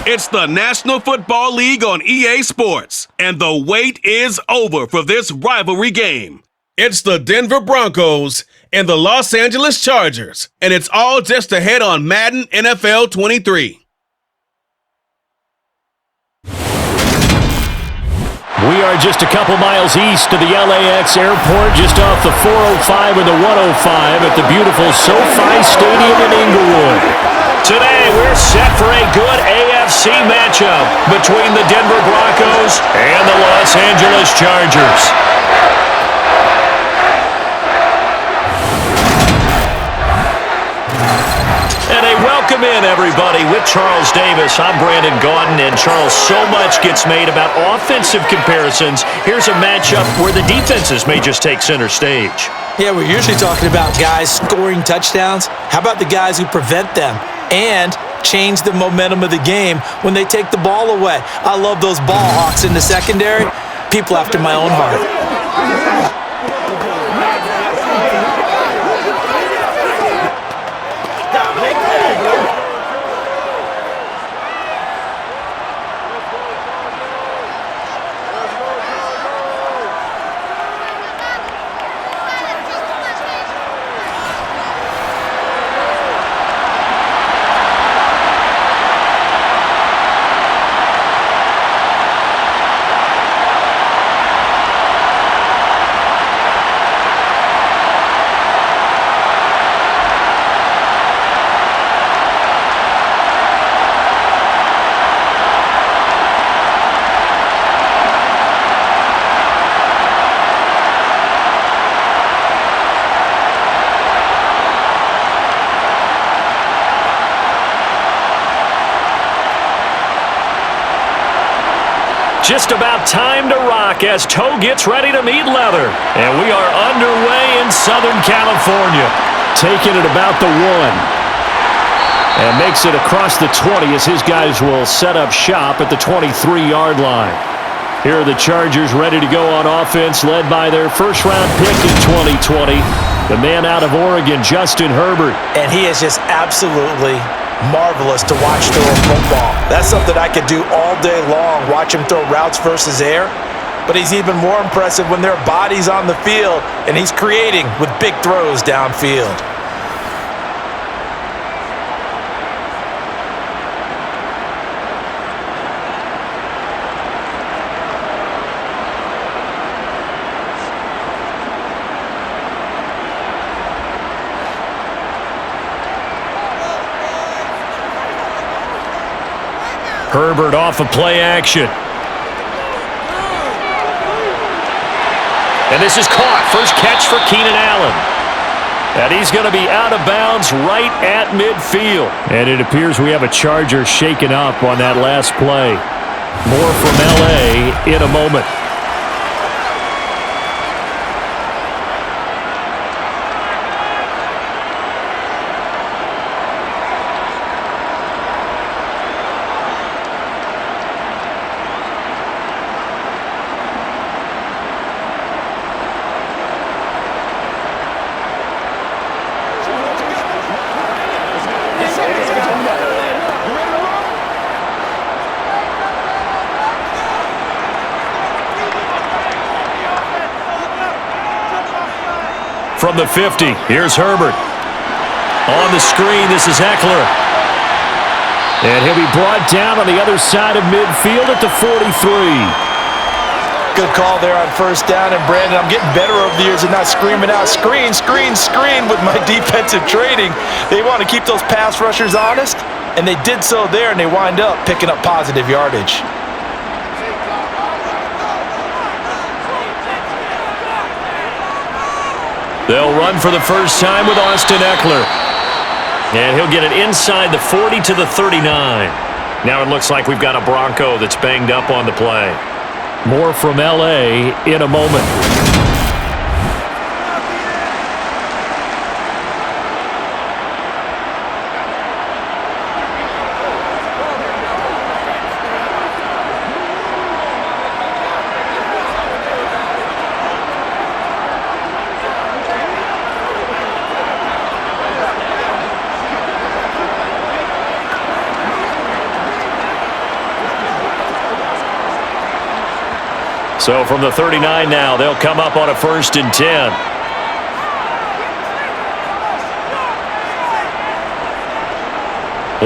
It's the National Football League on EA Sports, and the wait is over for this rivalry game. It's the Denver Broncos and the Los Angeles Chargers, and it's all just ahead on Madden NFL 23. We are just a couple miles east of the LAX airport, just off the 405 and the 105 at the beautiful SoFi Stadium in Inglewood. Today, we're set for a good AFC matchup between the Denver Broncos and the Los Angeles Chargers. And a welcome in, everybody, with Charles Davis. I'm Brandon Gaudin, and Charles, so much gets made about offensive comparisons. Here's a matchup where the defenses may just take center stage. Yeah, we're usually talking about guys scoring touchdowns. How about the guys who prevent them and change the momentum of the game when they take the ball away? I love those ball hawks in the secondary. People after my own heart. Just about time to rock as Toe gets ready to meet leather. And we are underway in Southern California. Taking it about the 1. And makes it across the 20 as his guys will set up shop at the 23-yard line. Here are the Chargers ready to go on offense, led by their first-round pick in 2020, the man out of Oregon, Justin Herbert. And he is just absolutely marvelous to watch throw a football. That's something I could do all day long, watch him throw routes versus air. But he's even more impressive when there are bodies on the field and he's creating with big throws downfield. Herbert off of play action. And this is caught. First catch for Keenan Allen. And he's going to be out of bounds right at midfield. And it appears we have a Charger shaken up on that last play. More from L.A. in a moment. From the 50, here's Herbert. On the screen, this is Eckler. And he'll be brought down on the other side of midfield at the 43. Good call there on first down. And Brandon, I'm getting better over the years and not screaming out, screen, screen, screen with my defensive training. They want to keep those pass rushers honest, and they did so there, and they wind up picking up positive yardage. They'll run for the first time with Austin Eckler. And he'll get it inside the 40 to the 39. Now it looks like we've got a Bronco that's banged up on the play. More from L.A. in a moment. So from the 39 now, they'll come up on a 1st and 10.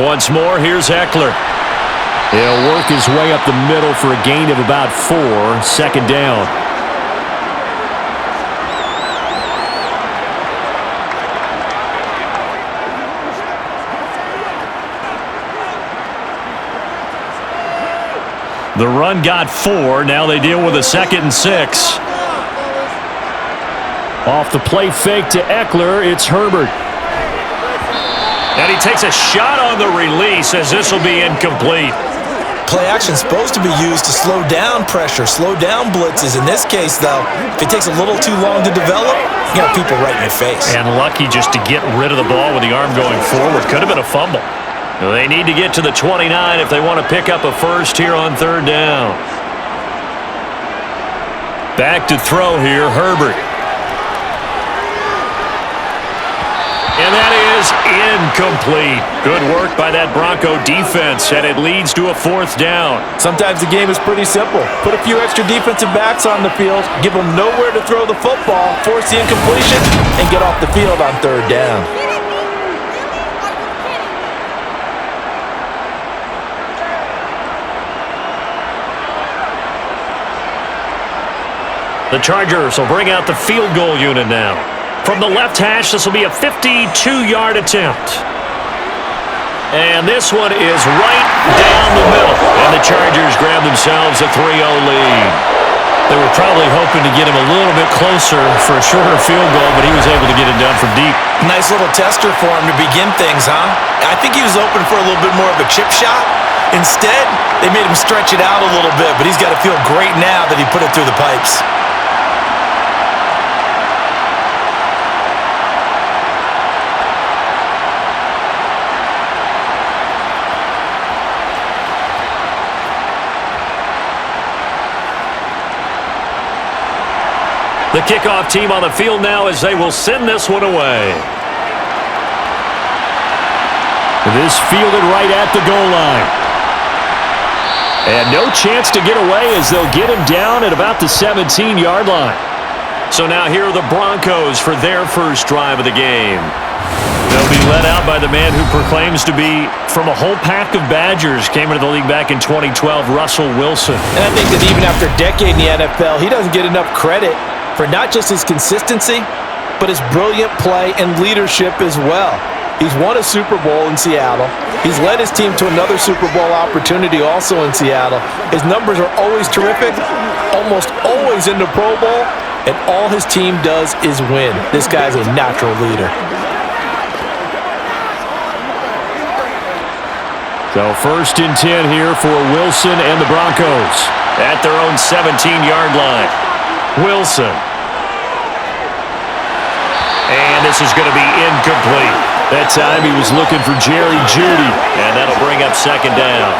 Once more, here's Eckler. He'll work his way up the middle for a gain of about 4, 2nd down. The run got 4. Now they deal with a 2nd and 6. Off the play fake to Eckler, it's Herbert. And he takes a shot on the release as this will be incomplete. Play action is supposed to be used to slow down pressure, slow down blitzes. In this case, though, if it takes a little too long to develop, you got people right in your face. And lucky just to get rid of the ball with the arm going forward. Could have been a fumble. They need to get to the 29 if they want to pick up a first here on 3rd down. Back to throw here, Herbert. And that is incomplete. Good work by that Bronco defense, and it leads to a 4th down. Sometimes the game is pretty simple. Put a few extra defensive backs on the field, give them nowhere to throw the football, force the incompletion, and get off the field on 3rd down. The Chargers will bring out the field goal unit now. From the left hash, this will be a 52-yard attempt. And this one is right down the middle. And the Chargers grab themselves a 3-0 lead. They were probably hoping to get him a little bit closer for a shorter field goal, but he was able to get it down from deep. Nice little tester for him to begin things, huh? I think he was open for a little bit more of a chip shot. Instead, they made him stretch it out a little bit, but he's got to feel great now that he put it through the pipes. The kickoff team on the field now as they will send this one away. This fielded right at the goal line. And no chance to get away as they'll get him down at about the 17-yard line. So now here are the Broncos for their first drive of the game. They'll be led out by the man who proclaims to be from a whole pack of Badgers. Came into the league back in 2012, Russell Wilson. And I think that even after a decade in the NFL, he doesn't get enough credit for not just his consistency, but his brilliant play and leadership as well. He's won a Super Bowl in Seattle. He's led his team to another Super Bowl opportunity also in Seattle. His numbers are always terrific, almost always in the Pro Bowl, and all his team does is win. This guy's a natural leader. So 1st and 10 here for Wilson and the Broncos at their own 17-yard line. Wilson. And this is going to be incomplete. That time he was looking for Jerry Jeudy, and that'll bring up 2nd down.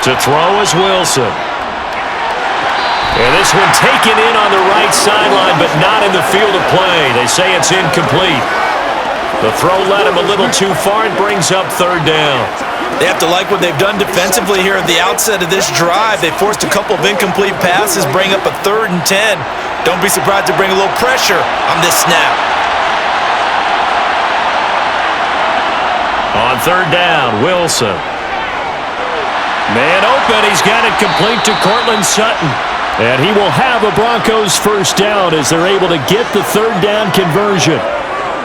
To throw is Wilson. And this one taken in on the right sideline, but not in the field of play. They say it's incomplete. The throw led him a little too far and brings up 3rd down. They have to like what they've done defensively here at the outset of this drive. They forced a couple of incomplete passes, bring up a 3rd and 10. Don't be surprised to bring a little pressure on this snap. On 3rd down, Wilson. Man open, he's got it complete to Courtland Sutton. And he will have a Broncos first down as they're able to get the 3rd down conversion.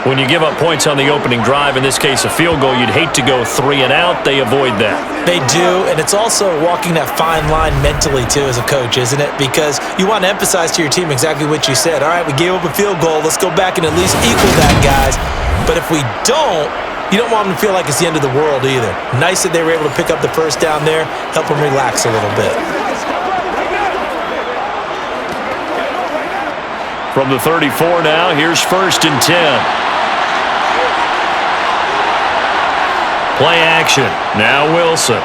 When you give up points on the opening drive, in this case a field goal, you'd hate to go 3 and out. They avoid that. They do, and it's also walking that fine line mentally too as a coach, isn't it? Because you want to emphasize to your team exactly what you said. All right, we gave up a field goal. Let's go back and at least equal that, guys. But if we don't, you don't want them to feel like it's the end of the world either. Nice that they were able to pick up the first down there, help them relax a little bit. From the 34 now, here's 1st and 10. Play action. Now Wilson.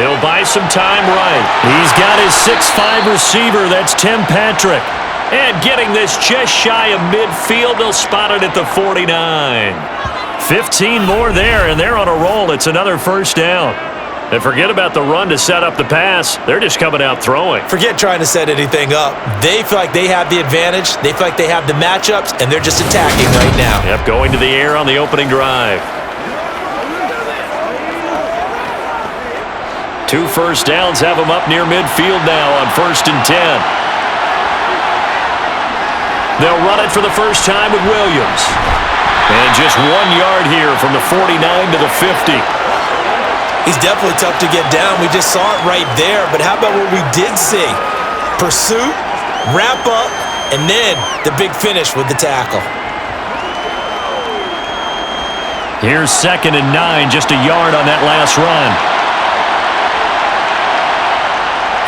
He'll buy some time right. He's got his 6'5 receiver. That's Tim Patrick. And getting this just shy of midfield, they'll spot it at the 49. 15 more there, and they're on a roll. It's another first down. And forget about the run to set up the pass. They're just coming out throwing. Forget trying to set anything up. They feel like they have the advantage. They feel like they have the matchups, and they're just attacking right now. Yep, going to the air on the opening drive. 2 first downs have them up near midfield now on 1st and 10. They'll run it for the first time with Williams. And just 1 yard here from the 49 to the 50. He's definitely tough to get down. We just saw it right there. But how about what we did see? Pursuit, wrap up, and then the big finish with the tackle. Here's 2nd and 9, just a yard on that last run.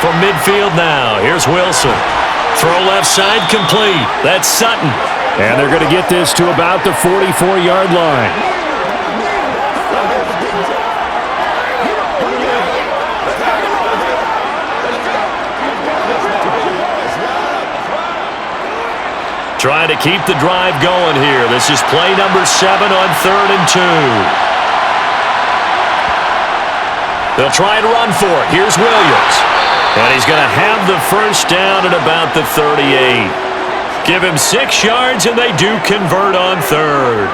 From midfield now, here's Wilson. Throw left side complete. That's Sutton. And they're going to get this to about the 44-yard line. Trying to keep the drive going here. This is play number 7 on 3rd and 2. They'll try and run for it. Here's Williams. And he's going to have the first down at about the 38. Give him 6 yards, and they do convert on 3rd.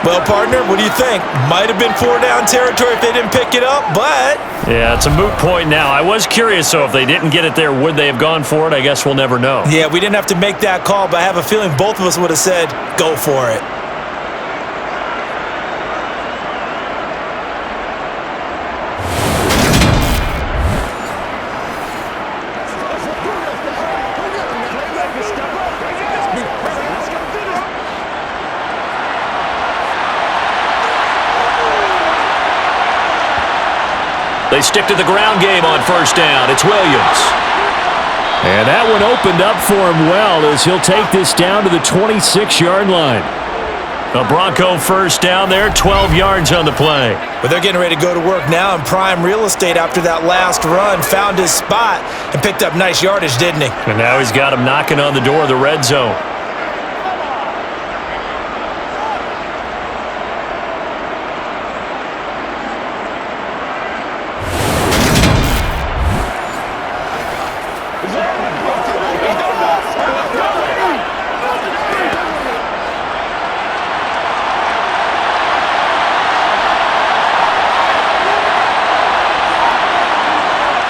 Well, partner, what do you think? Might have been 4-down territory if they didn't pick it up, but... Yeah, it's a moot point now. I was curious, so if they didn't get it there, would they have gone for it? I guess we'll never know. Yeah, we didn't have to make that call, but I have a feeling both of us would have said, go for it. They stick to the ground game on 1st down. It's Williams. And that one opened up for him well as he'll take this down to the 26-yard line. A Bronco first down there, 12 yards on the play. But they're getting ready to go to work now in prime real estate after that last run. Found his spot and picked up nice yardage, didn't he? And now he's got him knocking on the door of the red zone.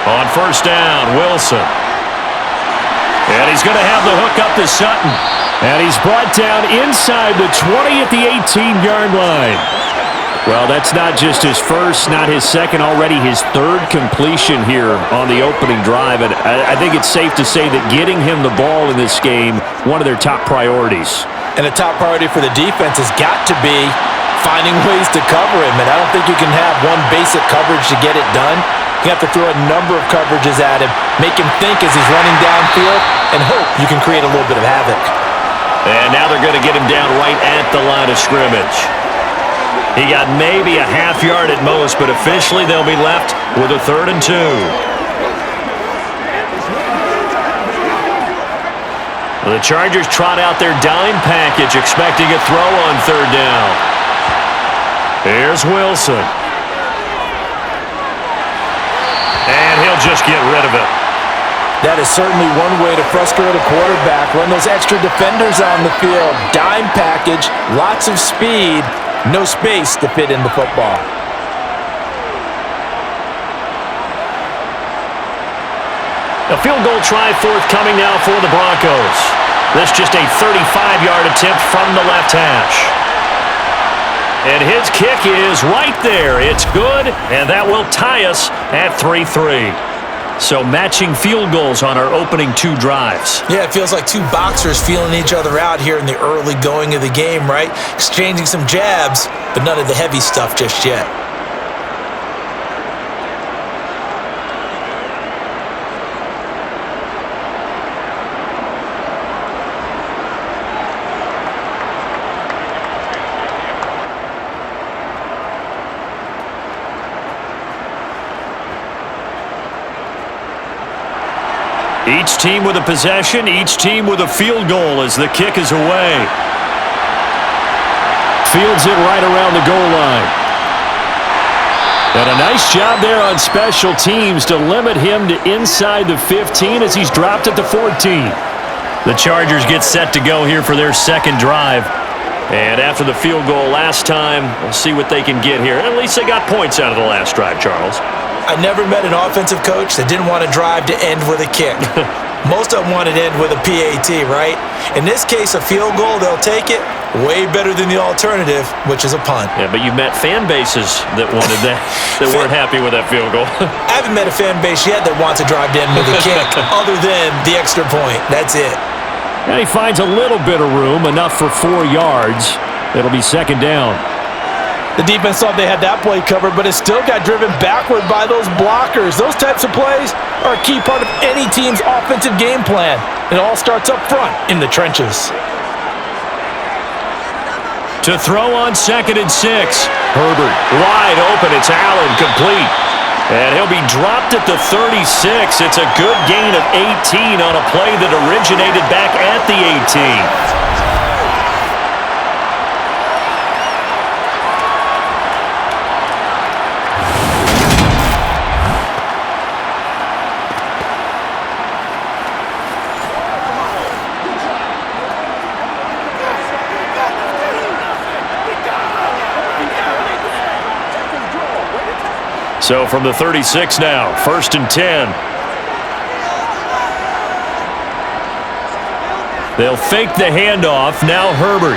On 1st down, Wilson. And he's going to have the hook up to Sutton. And he's brought down inside the 20 at the 18-yard line. Well, that's not just his first, not his second, already his 3rd completion here on the opening drive. And I think it's safe to say that getting him the ball in this game, one of their top priorities. And the top priority for the defense has got to be finding ways to cover him. And I don't think you can have one basic coverage to get it done. You have to throw a number of coverages at him, make him think as he's running downfield, and hope you can create a little bit of havoc. And now they're going to get him down right at the line of scrimmage. He got maybe a half yard at most, but officially they'll be left with a 3rd and 2. Well, the Chargers trot out their dime package, expecting a throw on 3rd down. Here's Wilson. And he'll just get rid of it. That is certainly one way to frustrate a quarterback. Run those extra defenders on the field. Dime package, lots of speed, no space to fit in the football. A field goal try forthcoming now for the Broncos. This just a 35-yard attempt from the left hash. And his kick is right there. It's good, and that will tie us at 3-3. So matching field goals on our opening 2 drives. Yeah, it feels like 2 boxers feeling each other out here in the early going of the game, right? Exchanging some jabs, but none of the heavy stuff just yet. Each team with a possession, each team with a field goal as the kick is away. Fields it right around the goal line. And a nice job there on special teams to limit him to inside the 15 as he's dropped at the 14. The Chargers get set to go here for their second drive. And after the field goal last time, we'll see what they can get here. At least they got points out of the last drive, Charles. I never met an offensive coach that didn't want to drive to end with a kick. Most of them want to end with a PAT, right? In this case, a field goal, they'll take it. Way better than the alternative, which is a punt. Yeah, but you've met fan bases that wanted that, that weren't happy with that field goal. I haven't met a fan base yet that wants to drive to end with a kick, other than the extra point. That's it. And he finds a little bit of room, enough for 4 yards. It'll be second down. The defense thought they had that play covered, but it still got driven backward by those blockers. Those types of plays are a key part of any team's offensive game plan. It all starts up front in the trenches. To throw on 2nd and 6. Herbert wide open. It's Allen, complete. And he'll be dropped at the 36. It's a good gain of 18 on a play that originated back at the 18. So from the 36 now, 1st and 10. They'll fake the handoff. Now Herbert.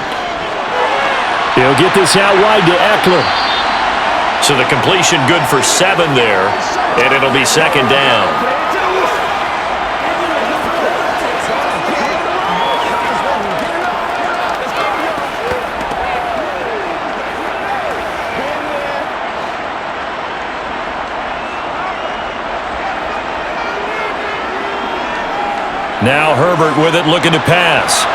He'll get this out wide to Eckler. So the completion good for 7 there, and it'll be second down. Now Herbert with it, looking to pass.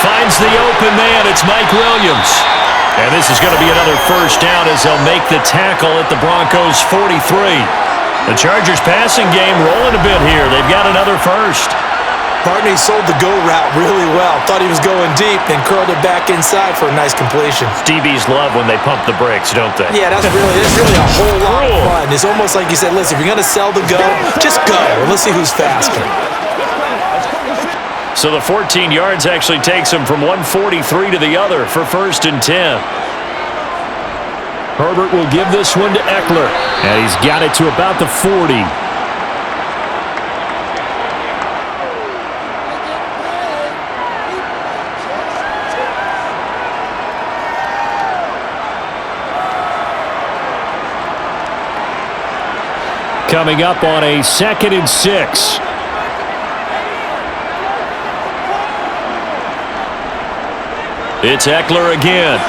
Finds the open man. It's Mike Williams. And this is going to be another first down as they'll make the tackle at the Broncos' 43. The Chargers' passing game rolling a bit here. They've got another first. Barney sold the go route really well. Thought he was going deep and curled it back inside for a nice completion. DBs love when they pump the brakes, don't they? Yeah, that's really a whole lot of fun. It's almost like you said, listen, if you're going to sell the go, just go. And let's see who's faster. So the 14 yards actually takes him from 143 to the other for 1st and 10. Herbert will give this one to Eckler. And he's got it to about the 40. Coming up on a 2nd and 6. It's Eckler again.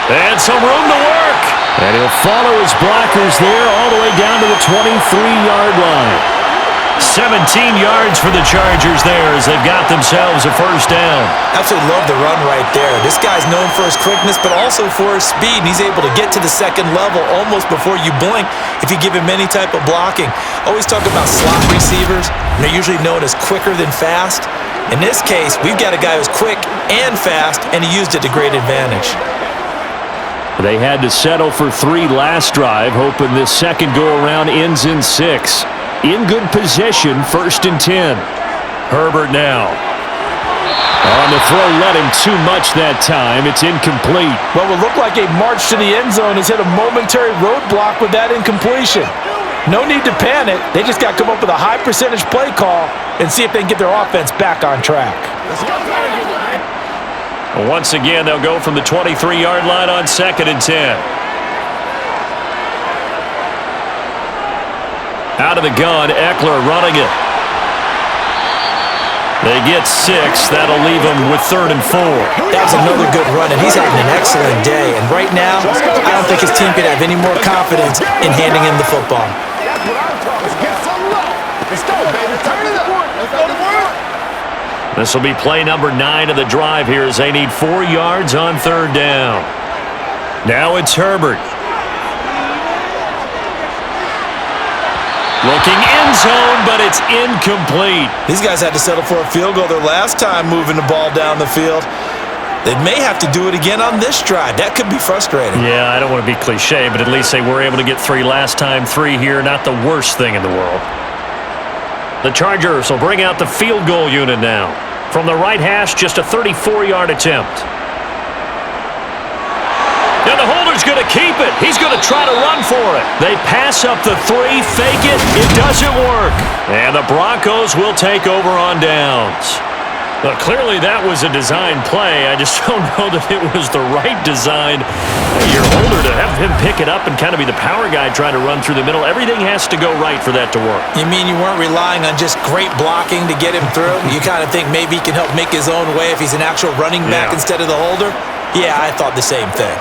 And some room to work. And he'll follow his blockers there all the way down to the 23-yard line. 17 yards for the Chargers there as they've got themselves a first down. Absolutely love the run right there. This guy's known for his quickness, but also for his speed. And he's able to get to the second level almost before you blink if you give him any type of blocking. Always talk about slot receivers. And they're usually known as quicker than fast. In this case, we've got a guy who's quick and fast, and he used it to great advantage. They had to settle for 3 last drive, hoping this second go-around ends in 6. In good position, 1st and 10. Herbert now. On the throw, let him too much that time. It's incomplete. What would look like a march to the end zone has hit a momentary roadblock with that incompletion. No need to panic. They just got to come up with a high percentage play call and see if they can get their offense back on track. Once again, they'll go from the 23-yard line on 2nd and 10. Out of the gun, Eckler running it. They get 6. That'll leave them with 3rd and 4. That was another good run, and he's having an excellent day. And right now, I don't think his team could have any more confidence in handing him the football. This will be play number 9 of the drive here as they need 4 yards on 3rd down. Now it's Herbert. Looking end zone, but it's incomplete. These guys had to settle for a field goal their last time moving the ball down the field. They may have to do it again on this drive. That could be frustrating. Yeah, I don't want to be cliche, but at least they were able to get 3 last time. 3 here, not the worst thing in the world. The Chargers will bring out the field goal unit now. From the right hash, just a 34-yard attempt. Now the holder's going to keep it. He's going to try to run for it. They pass up the 3, fake it. It doesn't work. And the Broncos will take over on downs. Well, clearly that was a design play. I just don't know that it was the right design. Your holder to have him pick it up and kind of be the power guy trying to run through the middle. Everything has to go right for that to work. You mean you weren't relying on just great blocking to get him through? You kind of think maybe he can help make his own way if he's an actual running back instead of the holder? Yeah, I thought the same thing.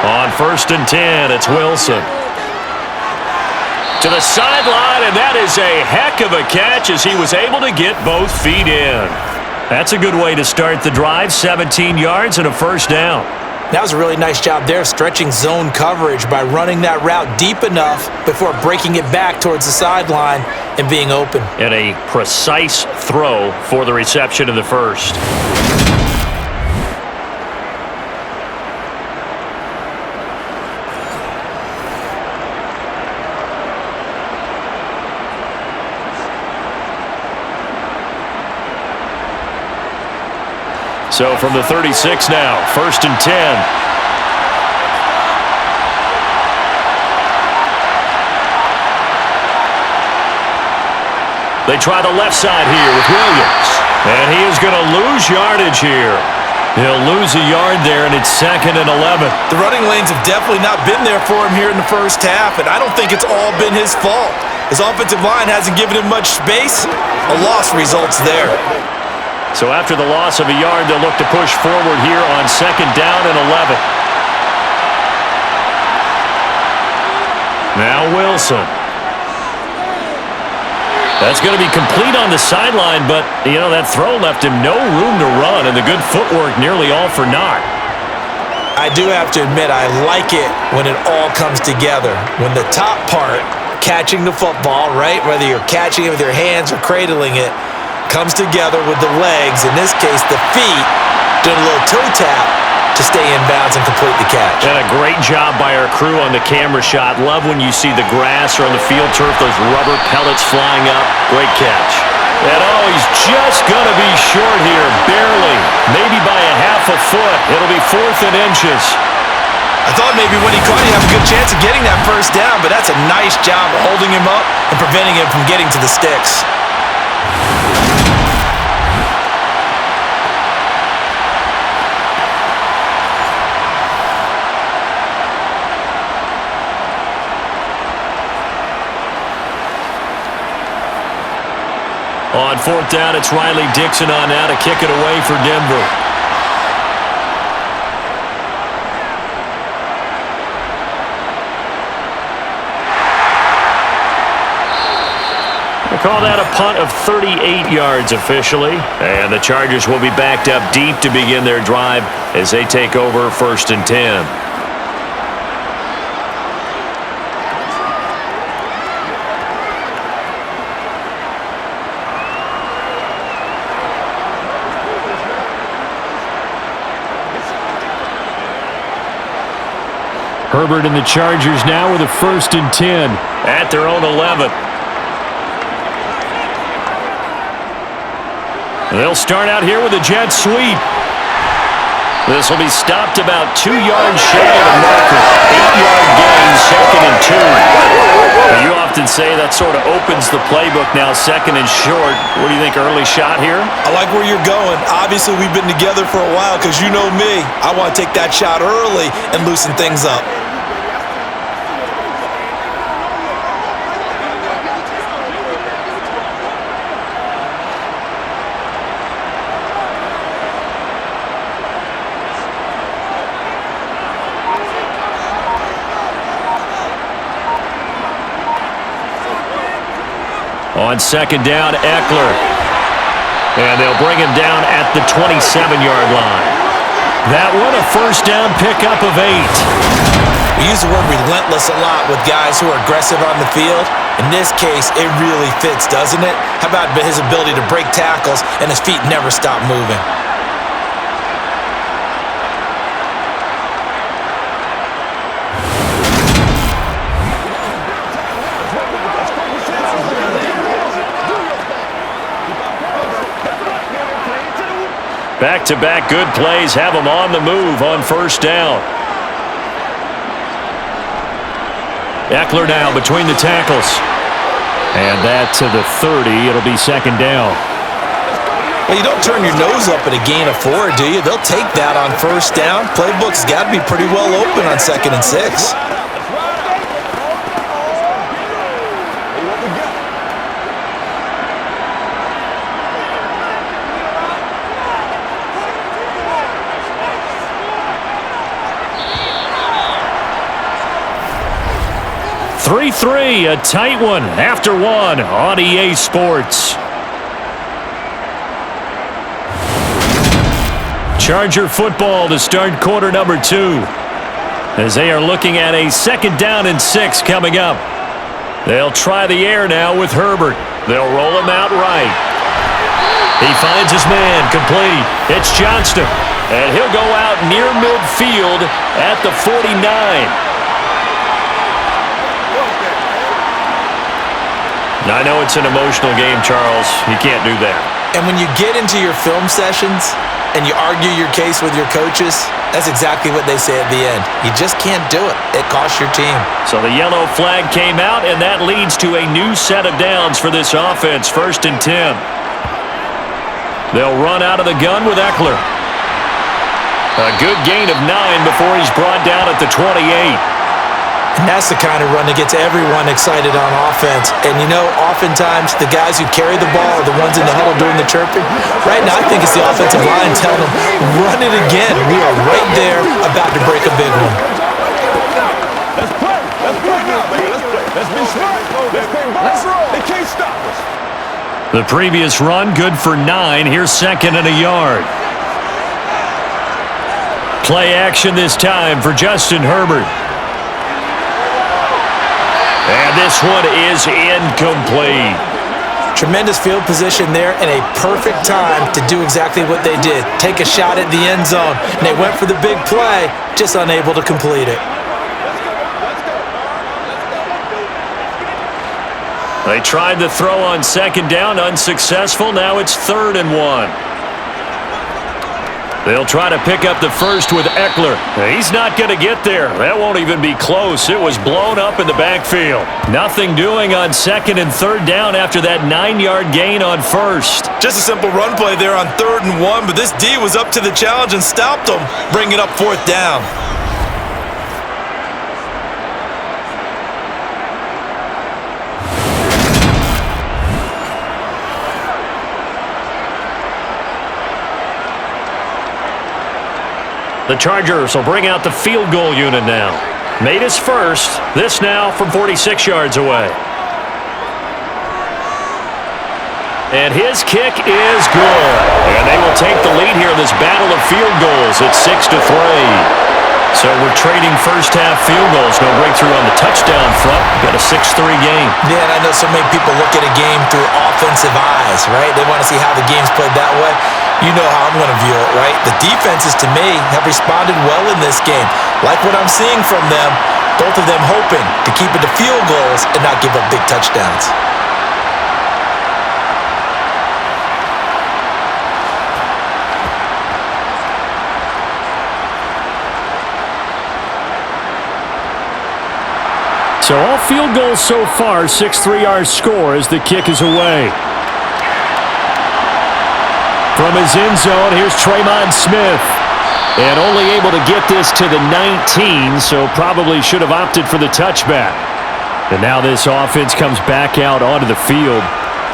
On 1st and 10, it's Wilson. To the sideline, and that is a heck of a catch as he was able to get both feet in. That's a good way to start the drive, 17 yards and a first down. That was a really nice job there, stretching zone coverage by running that route deep enough before breaking it back towards the sideline and being open. And a precise throw for the reception of the first. So from the 36 now, 1st and 10. They try the left side here with Williams. And he is going to lose yardage here. He'll lose a yard there, and it's 2nd and 11. The running lanes have definitely not been there for him here in the first half, and I don't think it's all been his fault. His offensive line hasn't given him much space. A loss results there. So after the loss of a yard, they'll look to push forward here on 2nd down and 11. Now Wilson. That's going to be complete on the sideline, but, you know, that throw left him no room to run, and the good footwork nearly all for naught. I do have to admit, I like it when it all comes together. When the top part, catching the football, right, whether you're catching it with your hands or cradling it, comes together with the legs, in this case the feet, doing a little toe tap to stay in bounds and complete the catch. And a great job by our crew on the camera shot. Love when you see the grass or on the field turf, those rubber pellets flying up. Great catch. And oh, he's just going to be short here, barely, maybe by a half a foot. It'll be 4th and inches. I thought maybe when he caught, he'd have a good chance of getting that first down, but that's a nice job of holding him up and preventing him from getting to the sticks. On 4th down, it's Riley Dixon on now to kick it away for Denver. They call that a punt of 38 yards officially. And the Chargers will be backed up deep to begin their drive as they take over 1st and 10. Herbert and the Chargers now with a 1st and 10 at their own 11. They'll start out here with a jet sweep. This will be stopped about 2 yards shy of the marker. 8-yard gain, 2nd and 2. You often say that sort of opens the playbook now, 2nd and short. What do you think, early shot here? I like where you're going. Obviously, we've been together for a while because you know me. I want to take that shot early and loosen things up. On second down, Eckler. And they'll bring him down at the 27-yard line. That one, a first down pickup of 8. We use the word relentless a lot with guys who are aggressive on the field. In this case, it really fits, doesn't it? How about his ability to break tackles and his feet never stop moving? Back-to-back good plays have him on the move on first down. Eckler now between the tackles. And that to the 30. It'll be second down. Well, you don't turn your nose up at a gain of 4, do you? They'll take that on first down. Playbook's got to be pretty well open on 2nd and 6. 3-3, a tight one after one on EA Sports. Charger football to start quarter number 2. As they are looking at a 2nd down and 6 coming up. They'll try the air now with Herbert. They'll roll him out right. He finds his man complete. It's Johnston. And he'll go out near midfield at the 49. I know it's an emotional game, Charles. You can't do that. And when you get into your film sessions and you argue your case with your coaches, that's exactly what they say at the end. You just can't do it. It costs your team. So the yellow flag came out, and that leads to a new set of downs for this offense. 1st and 10. They'll run out of the gun with Eckler. A good gain of 9 before he's brought down at the 28. And that's the kind of run that gets everyone excited on offense. And, you know, oftentimes the guys who carry the ball are the ones in the huddle doing the chirping. Right now, I think it's the offensive line telling them, run it again. We are right there about to break a big one. Let's play. Let's play now, baby. Let's be smart. Let's roll. They can't stop us. The previous run, good for 9. Here's 2nd and a yard. Play action this time for Justin Herbert. And this one is incomplete. Tremendous field position there and a perfect time to do exactly what they did. Take a shot at the end zone. And they went for the big play, just unable to complete it. They tried the throw on 2nd down, unsuccessful. Now it's 3rd and 1. They'll try to pick up the first with Eckler. He's not going to get there. That won't even be close. It was blown up in the backfield. Nothing doing on 2nd and 3rd down after that 9-yard gain on 1st. Just a simple run play there on 3rd and 1, but this D was up to the challenge and stopped them, bringing up 4th down. The Chargers will bring out the field goal unit now. Made his first. This now from 46 yards away. And his kick is good. And they will take the lead here in this battle of field goals at 6-3. So we're trading first-half field goals. No breakthrough on the touchdown front. Got a 6-3 game. Yeah, and I know so many people look at a game through offensive eyes, right? They want to see how the game's played that way. You know how I'm going to view it, right? The defenses, to me, have responded well in this game. Like what I'm seeing from them, both of them hoping to keep it to field goals and not give up big touchdowns. So all field goals so far, 6-3 our score as the kick is away. From his end zone, here's Tremon Smith. And only able to get this to the 19, so probably should have opted for the touchback. And now this offense comes back out onto the field.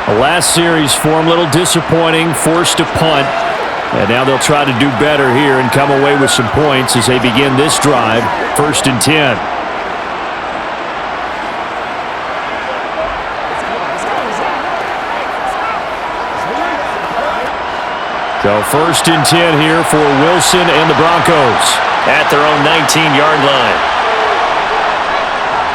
The last series for him, a little disappointing, forced to punt. And now they'll try to do better here and come away with some points as they begin this drive, 1st and 10. So 1st and 10 here for Wilson and the Broncos at their own 19-yard line.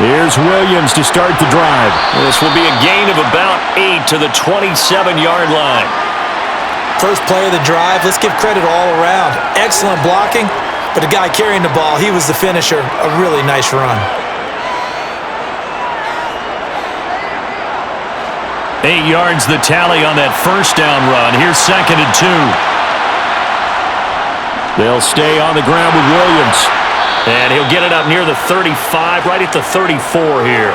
Here's Williams to start the drive. This will be a gain of about 8 to the 27-yard line. First play of the drive, let's give credit all around. Excellent blocking, but the guy carrying the ball, he was the finisher. A really nice run. 8 yards the tally on that first down run. Here's 2nd and 2. They'll stay on the ground with Williams. And he'll get it up near the 35, right at the 34 here.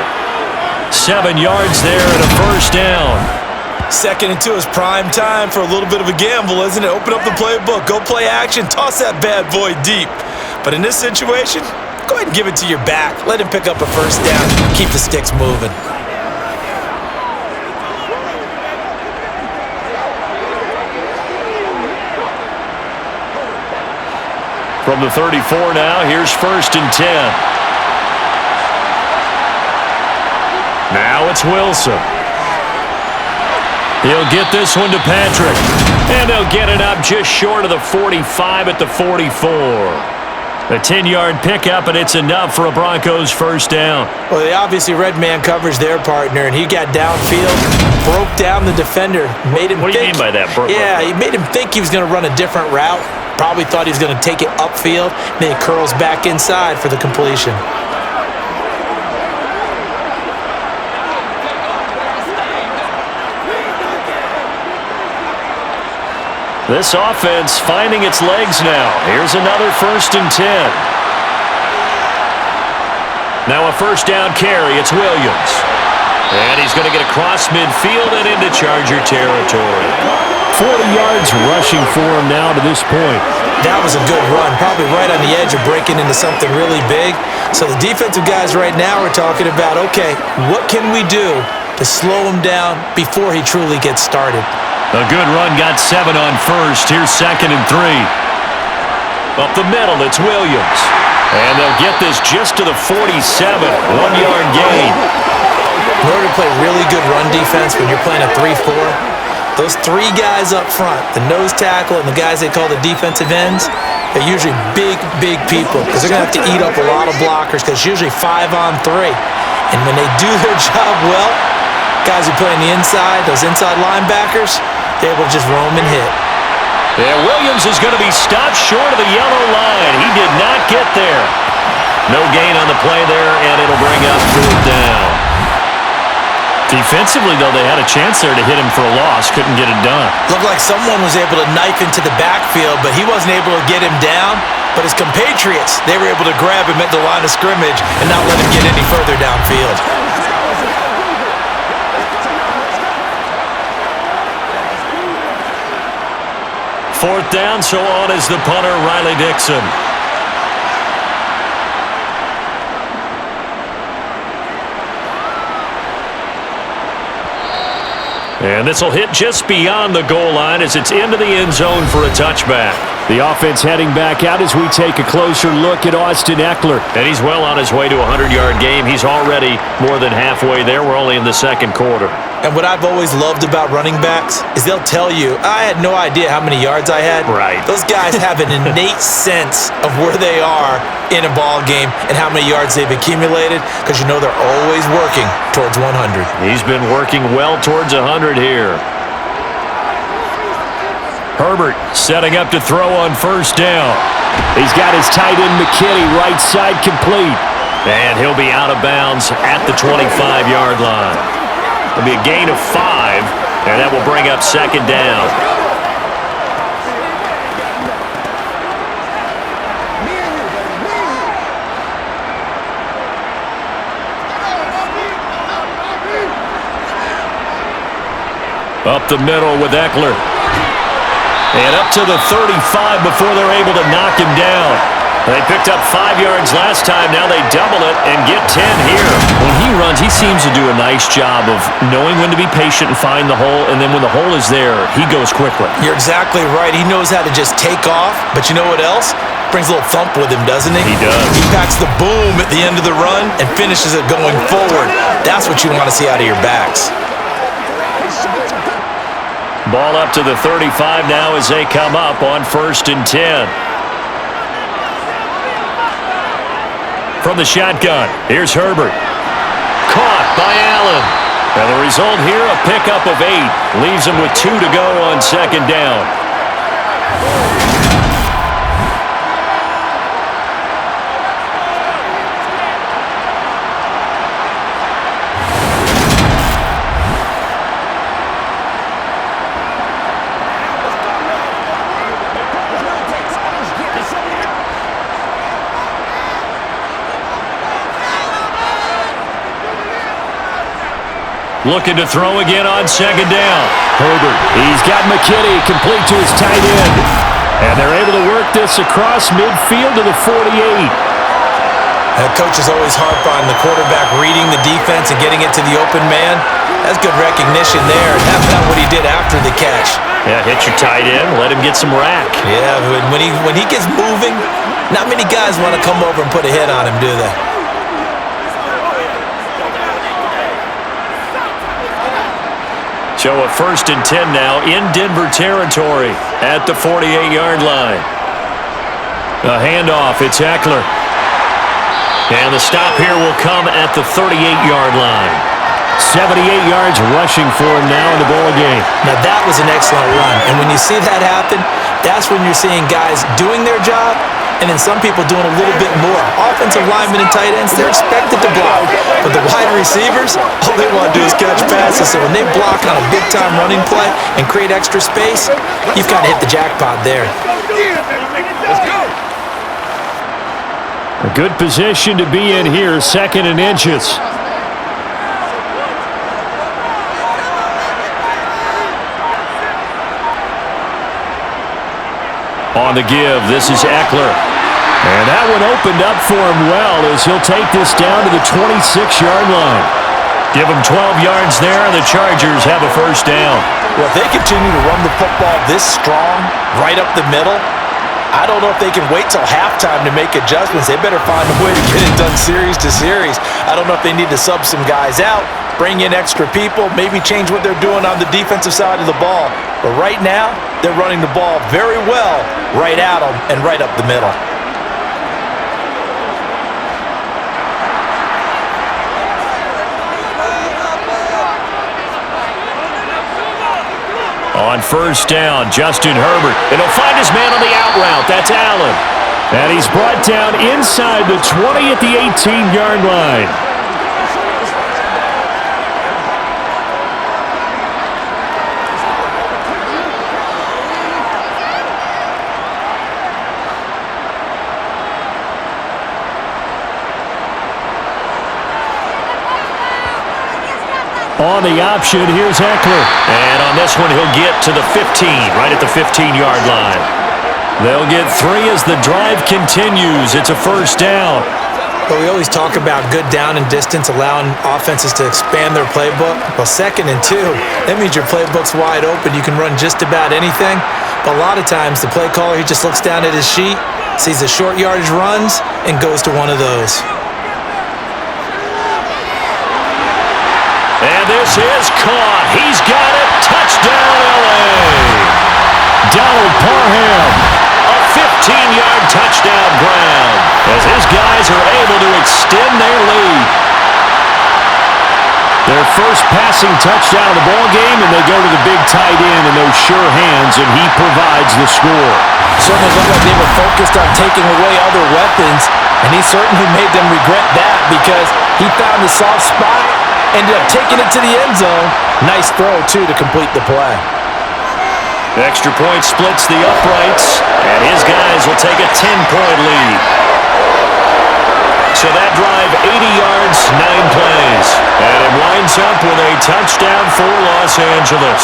7 yards there and a first down. 2nd and 2 is prime time for a little bit of a gamble, isn't it? Open up the playbook, go play action, toss that bad boy deep. But in this situation, go ahead and give it to your back. Let him pick up a first down. Keep the sticks moving. From the 34 now, here's 1st and 10. Now it's Wilson. He'll get this one to Patrick. And they'll get it up just short of the 45 at the 44. A 10-yard pickup, and it's enough for a Broncos first down. Well, they obviously read man coverage their partner, and he got downfield, broke down the defender, made him What do you mean by that? Yeah, he made him think he was going to run a different route. Probably thought he was going to take it upfield. Then he curls back inside for the completion. This offense finding its legs now. Here's another 1st and 10. Now a first down carry. It's Williams. And he's going to get across midfield and into Charger territory. 40 yards rushing for him now to this point. That was a good run, probably right on the edge of breaking into something really big. So the defensive guys right now are talking about, okay, what can we do to slow him down before he truly gets started? A good run, got 7 on first. Here's 2nd and 3. Up the middle, it's Williams. And they'll get this just to the 47. 1-yard gain. In order to play really good run defense when you're playing a 3-4, those 3 guys up front, the nose tackle and the guys they call the defensive ends, they're usually big, big people because they're going to have to eat up a lot of blockers because it's usually 5 on 3. And when they do their job well, guys who play on the inside, those inside linebackers, they're able to just roam and hit. Yeah, Williams is going to be stopped short of the yellow line. He did not get there. No gain on the play there, and it'll bring up 4th down. Defensively, though, they had a chance there to hit him for a loss. Couldn't get it done. Looked like someone was able to knife into the backfield, but he wasn't able to get him down. But his compatriots, they were able to grab him at the line of scrimmage and not let him get any further downfield. Fourth down, so on is the punter, Riley Dixon. And this will hit just beyond the goal line as it's into the end zone for a touchback. The offense heading back out as we take a closer look at Austin Ekeler. And he's well on his way to a 100-yard game. He's already more than halfway there. We're only in the second quarter. And what I've always loved about running backs is they'll tell you, I had no idea how many yards I had. Right. Those guys have an innate sense of where they are in a ball game and how many yards they've accumulated because you know they're always working towards 100. He's been working well towards 100 here. Herbert setting up to throw on first down. He's got his tight end McKinney right side complete. And he'll be out of bounds at the 25-yard line. It'll be a gain of 5, and that will bring up 2nd down. Up the middle with Ekeler. And up to the 35 before they're able to knock him down. They picked up 5 yards last time. Now they double it and get 10 here. When he runs, he seems to do a nice job of knowing when to be patient and find the hole. And then when the hole is there, he goes quickly. You're exactly right. He knows how to just take off. But you know what else? Brings a little thump with him, doesn't he? He does. He packs the boom at the end of the run and finishes it going forward. That's what you want to see out of your backs. Ball up to the 35 now as they come up on 1st and 10. From the shotgun, here's Herbert. Caught by Allen. And the result here, a pickup of 8. Leaves him with 2 to go on 2nd down. Looking to throw again on 2nd down. Herbert, he's got McKinney complete to his tight end. And they're able to work this across midfield to the 48. Coach is always harp on the quarterback reading the defense and getting it to the open man. That's good recognition there. That's not what he did after the catch. Yeah, hit your tight end, let him get some rack. Yeah, when he gets moving, not many guys want to come over and put a hit on him, do they? So a 1st and 10 now in Denver territory at the 48-yard line. A handoff, it's Eckler. And the stop here will come at the 38-yard line. 78 yards rushing for him now in the ball game. Now that was an excellent run. And when you see that happen, that's when you're seeing guys doing their job and then some people doing a little bit more. Offensive linemen and tight ends, they're expected to block. But the wide receivers, all they want to do is catch passes. So when they block on a big-time running play and create extra space, you've kind of hit the jackpot there. A good position to be in here, 2nd and inches. On the give, this is Eckler. And that one opened up for him well as he'll take this down to the 26-yard line. Give him 12 yards there, and the Chargers have a 1st down. Well, if they continue to run the football this strong, right up the middle, I don't know if they can wait till halftime to make adjustments. They better find a way to get it done series to series. I don't know if they need to sub some guys out, bring in extra people, maybe change what they're doing on the defensive side of the ball. But right now, they're running the ball very well right at them and right up the middle. On 1st down, Justin Herbert. And he'll find his man on the out route. That's Allen. And he's brought down inside the 20 at the 18-yard line. On the option, here's Eckler. And on this one, he'll get to the 15, right at the 15-yard line. They'll get 3 as the drive continues. It's a 1st down. But we always talk about good down and distance, allowing offenses to expand their playbook. Well, 2nd and 2, that means your playbook's wide open. You can run just about anything. But a lot of times, the play caller, he just looks down at his sheet, sees the short yardage runs, and goes to one of those. And this is caught. He's got it. Touchdown, L.A. Donald Parham. A 15-yard touchdown grab as his guys are able to extend their lead. Their first passing touchdown of the ball game, and they go to the big tight end in those sure hands, and he provides the score. Certainly looked like they were focused on taking away other weapons, and he certainly made them regret that because he found the soft spot. Ended up taking it to the end zone. Nice throw, too, to complete the play. Extra point splits the uprights, and his guys will take a 10-point lead. So that drive, 80 yards, 9 plays. And it winds up with a touchdown for Los Angeles.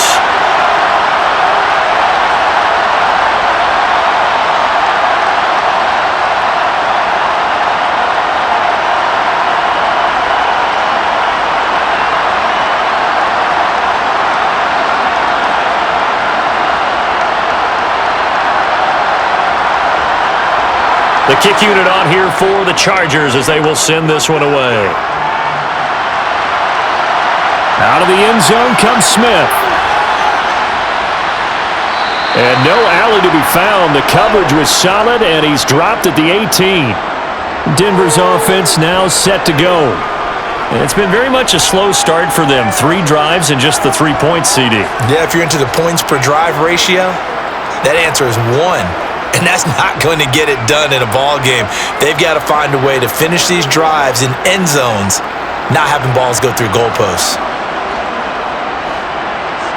The kick unit on here for the Chargers as they will send this one away. Out of the end zone comes Smith. And no alley to be found. The coverage was solid, and he's dropped at the 18. Denver's offense now set to go. And it's been very much a slow start for them. 3 drives and just the 3 points, CD. Yeah, if you're into the points per drive ratio, that answer is 1. And that's not going to get it done in a ball game. They've got to find a way to finish these drives in end zones, not having balls go through goalposts.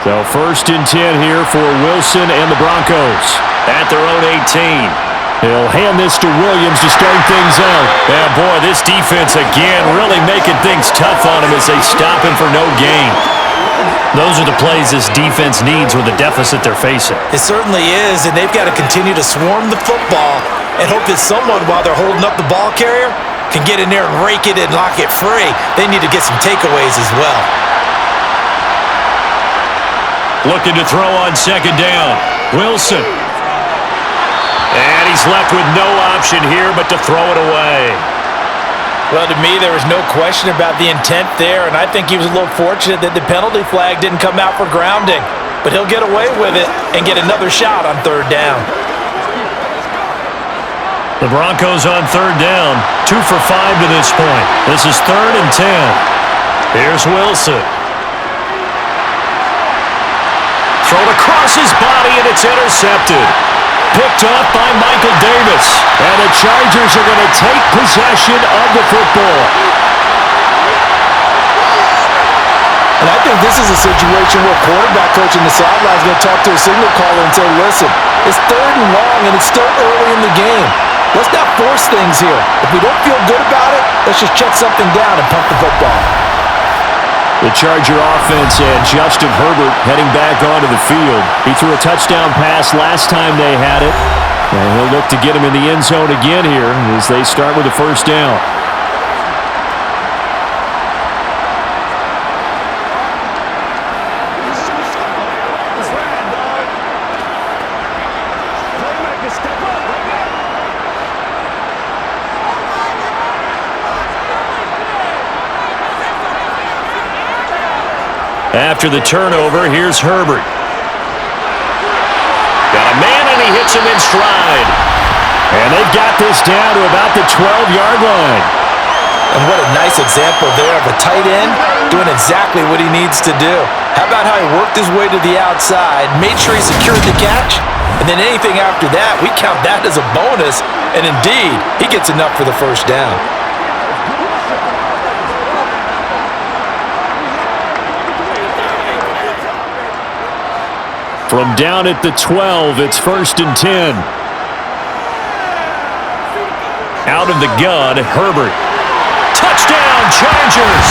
So 1st and 10 here for Wilson and the Broncos at their own 18. He'll hand this to Williams to start things out. And boy, this defense again really making things tough on him as they stop him for no gain. Those are the plays this defense needs with the deficit they're facing. It certainly is, and they've got to continue to swarm the football and hope that someone, while they're holding up the ball carrier, can get in there and rake it and lock it free. They need to get some takeaways as well. Looking to throw on 2nd down. Wilson. And he's left with no option here but to throw it away. Well, to me, there was no question about the intent there, and I think he was a little fortunate that the penalty flag didn't come out for grounding. But he'll get away with it and get another shot on 3rd down. The Broncos on 3rd down. 2 for 5 to this point. This is 3rd and 10. Here's Wilson. Thrown across his body, and it's intercepted. Picked up by Michael Davis. And the Chargers are going to take possession of the football. And I think this is a situation where quarterback coach in the sideline is going to talk to a signal caller and say, listen, it's 3rd and long, and it's still early in the game. Let's not force things here. If we don't feel good about it, let's just check something down and pump the football. The Charger offense and Justin Herbert heading back onto the field. He threw a touchdown pass last time they had it. And he'll look to get him in the end zone again here as they start with the 1st down. After the turnover, here's Herbert. Got a man, and he hits him in stride. And they've got this down to about the 12-yard line. And what a nice example there of a tight end doing exactly what he needs to do. How about how he worked his way to the outside, made sure he secured the catch, and then anything after that, we count that as a bonus. And indeed, he gets enough for the 1st down. From down at the 12, it's 1st and 10. Out of the gun, Herbert. Touchdown, Chargers!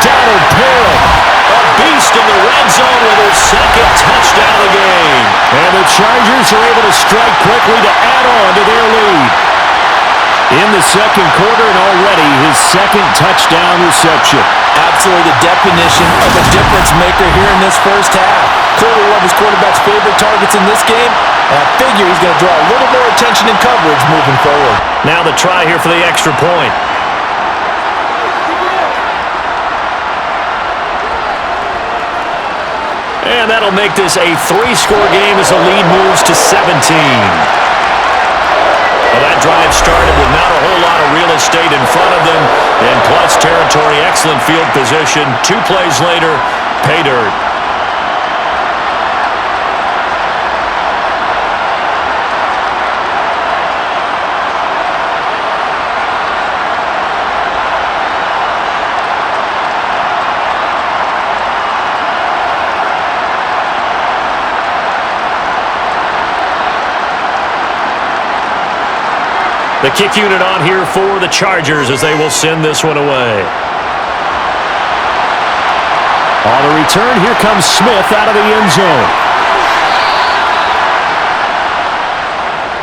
Donald Parham, a beast in the red zone with his 2nd touchdown of the game. And the Chargers are able to strike quickly to add on to their lead. In the 2nd quarter, and already his 2nd touchdown reception. Absolutely the definition of a difference maker here in this 1st half. Clearly one of his quarterback's favorite targets in this game, and I figure he's going to draw a little more attention and coverage moving forward. Now the try here for the extra point. And that'll make this a 3-score game as the lead moves to 17. Well, that drive started with not a whole lot of real estate in front of them, and plus territory, excellent field position. 2 plays later, pay dirt. The kick unit on here for the Chargers as they will send this one away. On the return, here comes Smith out of the end zone.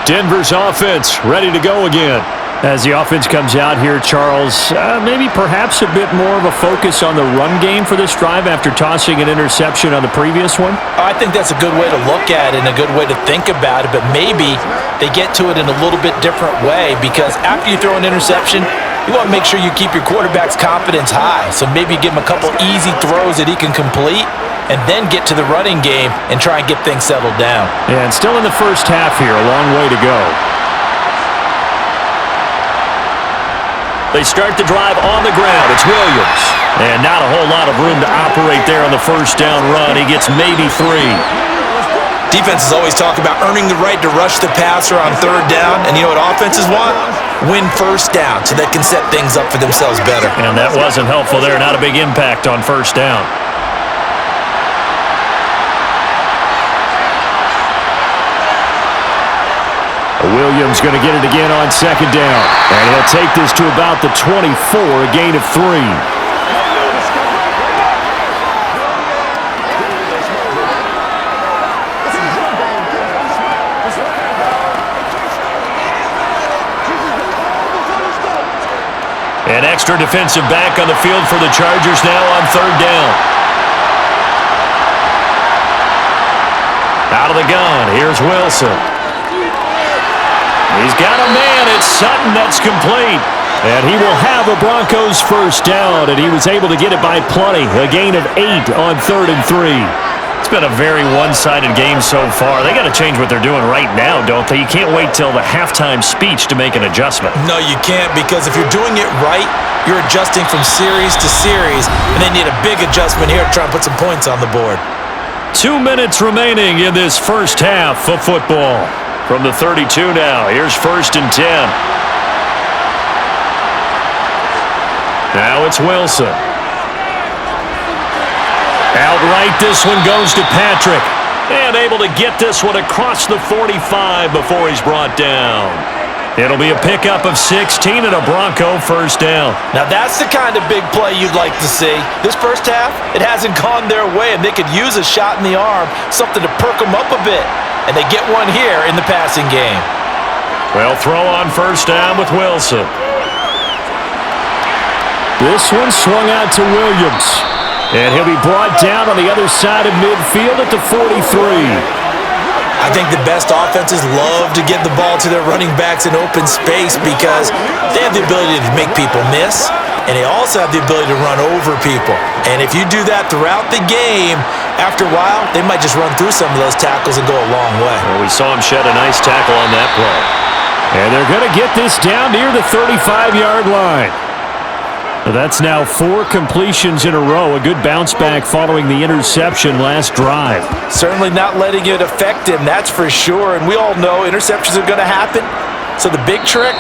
Denver's offense ready to go again. As the offense comes out here, Charles, maybe perhaps a bit more of a focus on the run game for this drive after tossing an interception on the previous one? I think that's a good way to look at it and a good way to think about it, but maybe they get to it in a little bit different way, because after you throw an interception, you want to make sure you keep your quarterback's confidence high. So maybe give him a couple easy throws that he can complete, and then get to the running game and try and get things settled down. And still in the first half here, a long way to go. They start the drive on the ground. It's Williams. And not a whole lot of room to operate there on the first down run. He gets maybe 3. Defenses always talk about earning the right to rush the passer on third down. And you know what offenses want? Win first down so they can set things up for themselves better. And that wasn't helpful there. Not a big impact on first down. Williams going to get it again on second down. And he'll take this to about the 24, a gain of 3. An extra defensive back on the field for the Chargers now on third down. Out of the gun, here's Wilson. He's got a man. It's Sutton. That's complete. And he will have a Broncos first down, and he was able to get it by plenty. A gain of 8 on 3rd and 3. It's been a very one-sided game so far. They got to change what they're doing right now, don't they? You can't wait till the halftime speech to make an adjustment. No, you can't, because if you're doing it right, you're adjusting from series to series, and they need a big adjustment here to try and put some points on the board. 2 minutes remaining in this first half of football. From the 32 now, here's 1st and 10. Now it's Wilson. Outright, this one goes to Patrick. And able to get this one across the 45 before he's brought down. It'll be a pickup of 16 and a Bronco first down. Now that's the kind of big play you'd like to see. This first half, it hasn't gone their way, and they could use a shot in the arm, something to perk them up a bit. And they get one here in the passing game. Well, throw on first down with Wilson. This one swung out to Williams. And he'll be brought down on the other side of midfield at the 43. I think the best offenses love to get the ball to their running backs in open space because they have the ability to make people miss, and they also have the ability to run over people. And if you do that throughout the game, after a while, they might just run through some of those tackles and go a long way. Well, we saw him shed a nice tackle on that play. And they're going to get this down near the 35-yard line. That's now 4 completions in a row. A good bounce back following the interception last drive. Certainly not letting it affect him, that's for sure. And we all know interceptions are going to happen. So the big trick,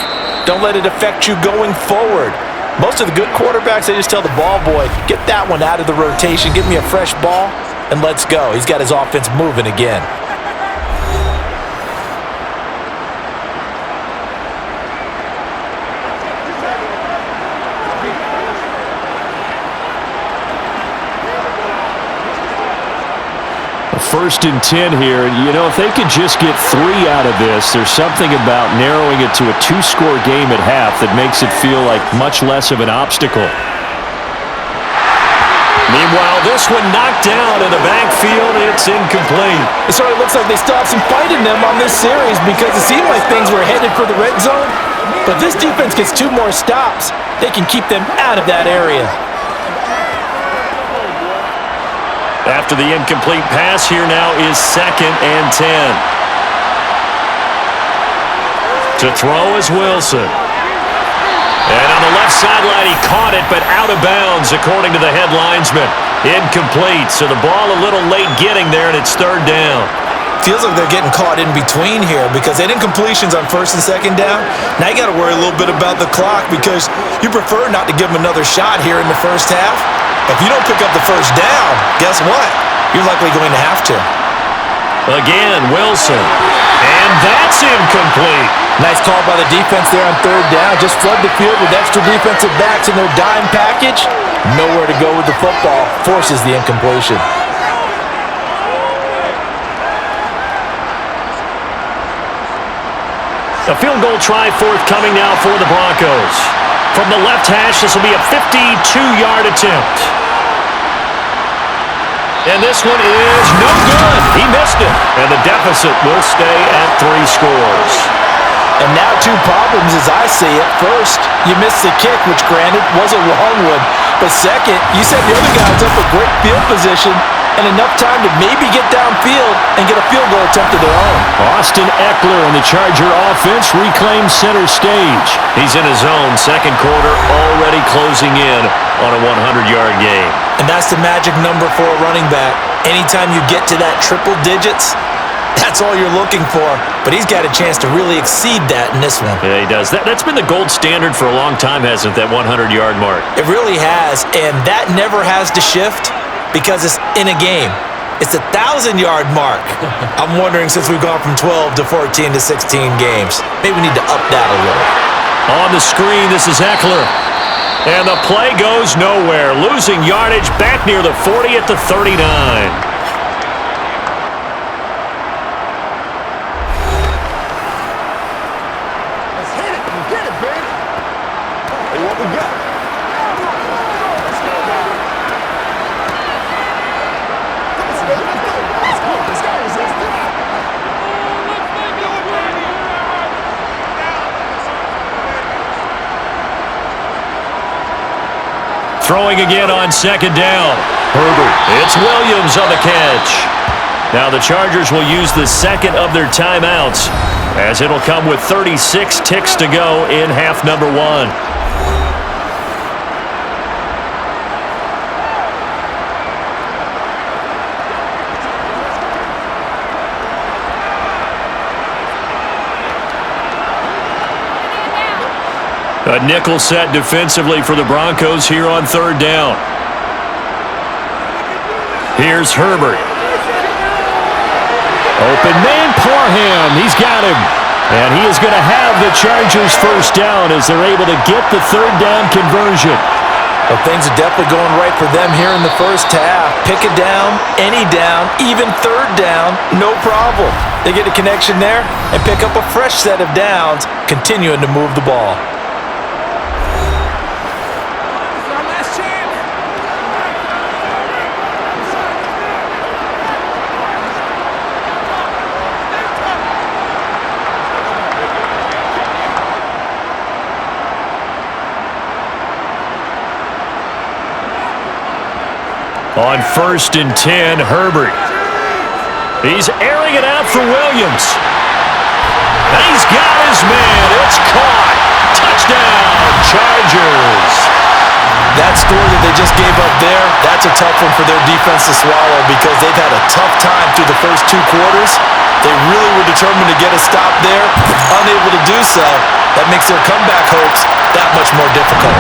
don't let it affect you going forward. Most of the good quarterbacks, they just tell the ball boy, get that one out of the rotation, give me a fresh ball, and let's go. He's got his offense moving again. First and 10 here. You know, if they could just get 3 out of this, there's something about narrowing it to a 2-score game at half that makes it feel like much less of an obstacle. Meanwhile, this one knocked down in the backfield. It's incomplete. It sort of looks like they still have some fight in them on this series because it seemed like things were headed for the red zone. But this defense gets 2 more stops. They can keep them out of that area. After the incomplete pass, here now is 2nd and 10. To throw is Wilson. And on the left sideline, he caught it, but out of bounds, according to the head linesman. Incomplete, so the ball a little late getting there, and it's 3rd down. Feels like they're getting caught in between here because they had incompletions on 1st and 2nd down. Now you got to worry a little bit about the clock because you prefer not to give them another shot here in the first half. If you don't pick up the first down, guess what? You're likely going to have to. Again, Wilson. And that's incomplete. Nice call by the defense there on 3rd down. Just flood the field with extra defensive backs in their dime package. Nowhere to go with the football. Forces the incompletion. A field goal try forthcoming now for the Broncos. From the left hash, this will be a 52-yard attempt. And this one is no good. He missed it. And the deficit will stay at 3 scores. And now 2 problems as I see it. First, you missed the kick, which granted was a wrong one. But second, you said the other guy was up with great field position and enough time to maybe get downfield and get a field goal attempt of their own. Austin Eckler and the Charger offense reclaims center stage. He's in his zone, second quarter, already closing in on a 100-yard game. And that's the magic number for a running back. Anytime you get to that triple digits, that's all you're looking for. But he's got a chance to really exceed that in this one. Yeah, he does. That's been the gold standard for a long time, hasn't it, that 100-yard mark? It really has, and that never has to shift because it's in a game. It's a 1,000-yard mark. I'm wondering, since we've gone from 12 to 14 to 16 games, maybe we need to up that a little. On the screen, this is Eckler. And the play goes nowhere. Losing yardage back near the 40 at the 39. Throwing again on second down. Herbert. It's Williams on the catch. Now the Chargers will use the second of their timeouts, as it'll come with 36 ticks to go in half number one. A nickel set defensively for the Broncos here on third down. Here's Herbert. Open man, Parham. He's got him. And he is going to have the Chargers first down as they're able to get the third down conversion. Well, things are definitely going right for them here in the first half. Pick a down, any down, even third down, no problem. They get a connection there and pick up a fresh set of downs, continuing to move the ball. On 1st and 10, Herbert. He's airing it out for Williams. And he's got his man. It's caught. Touchdown, Chargers. That score that they just gave up there, that's a tough one for their defense to swallow because they've had a tough time through the first two quarters. They really were determined to get a stop there, unable to do so. That makes their comeback hopes that much more difficult.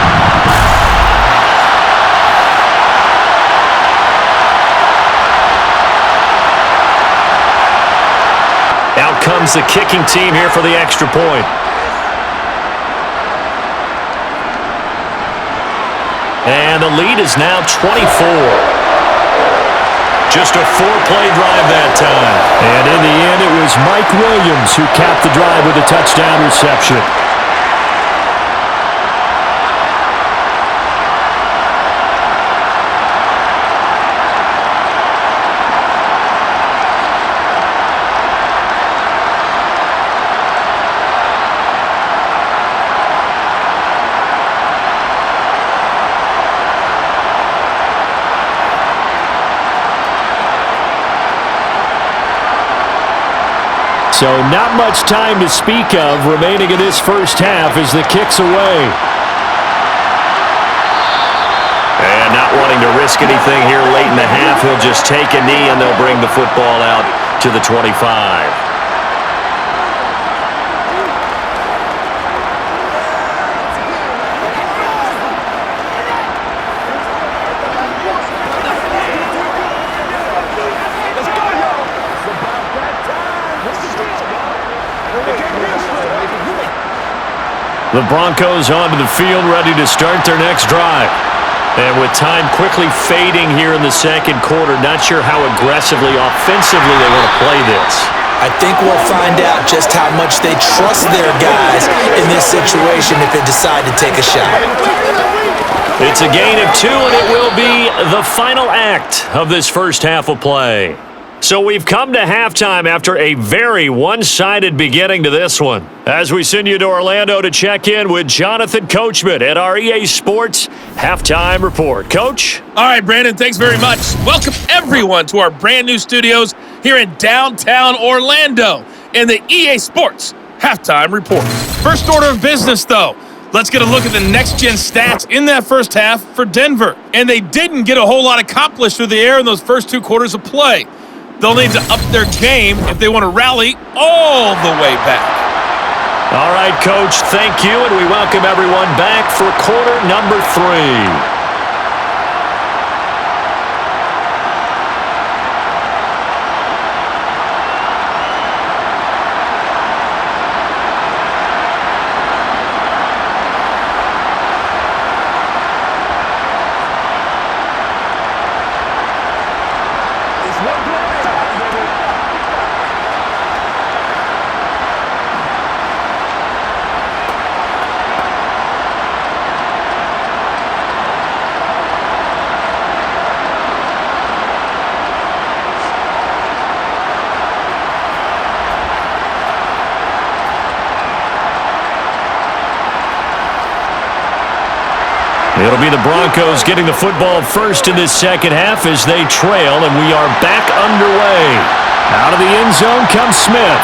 Out comes the kicking team here for the extra point. And the lead is now 24. Just a 4-play drive that time. And in the end, it was Mike Williams who capped the drive with a touchdown reception. So not much time to speak of remaining in this first half as the kick's away. And not wanting to risk anything here late in the half, he'll just take a knee and they'll bring the football out to the 25. The Broncos onto the field, ready to start their next drive. And with time quickly fading here in the second quarter, not sure how aggressively, offensively they want to play this. I think we'll find out just how much they trust their guys in this situation if they decide to take a shot. It's a gain of 2, and it will be the final act of this first half of play. So we've come to halftime after a very one-sided beginning to this one. As we send you to Orlando to check in with Jonathan Coachman at our EA Sports Halftime Report. Coach? All right, Brandon, thanks very much. Welcome, everyone, to our brand new studios here in downtown Orlando in the EA Sports Halftime Report. First order of business, though. Let's get a look at the next-gen stats in that first half for Denver. And they didn't get a whole lot accomplished through the air in those first 2 quarters of play. They'll need to up their game if they want to rally all the way back. All right, Coach, thank you, and we welcome everyone back for quarter number 3. It'll be the Broncos getting the football first in this second half as they trail, and we are back underway. Out of the end zone comes Smith.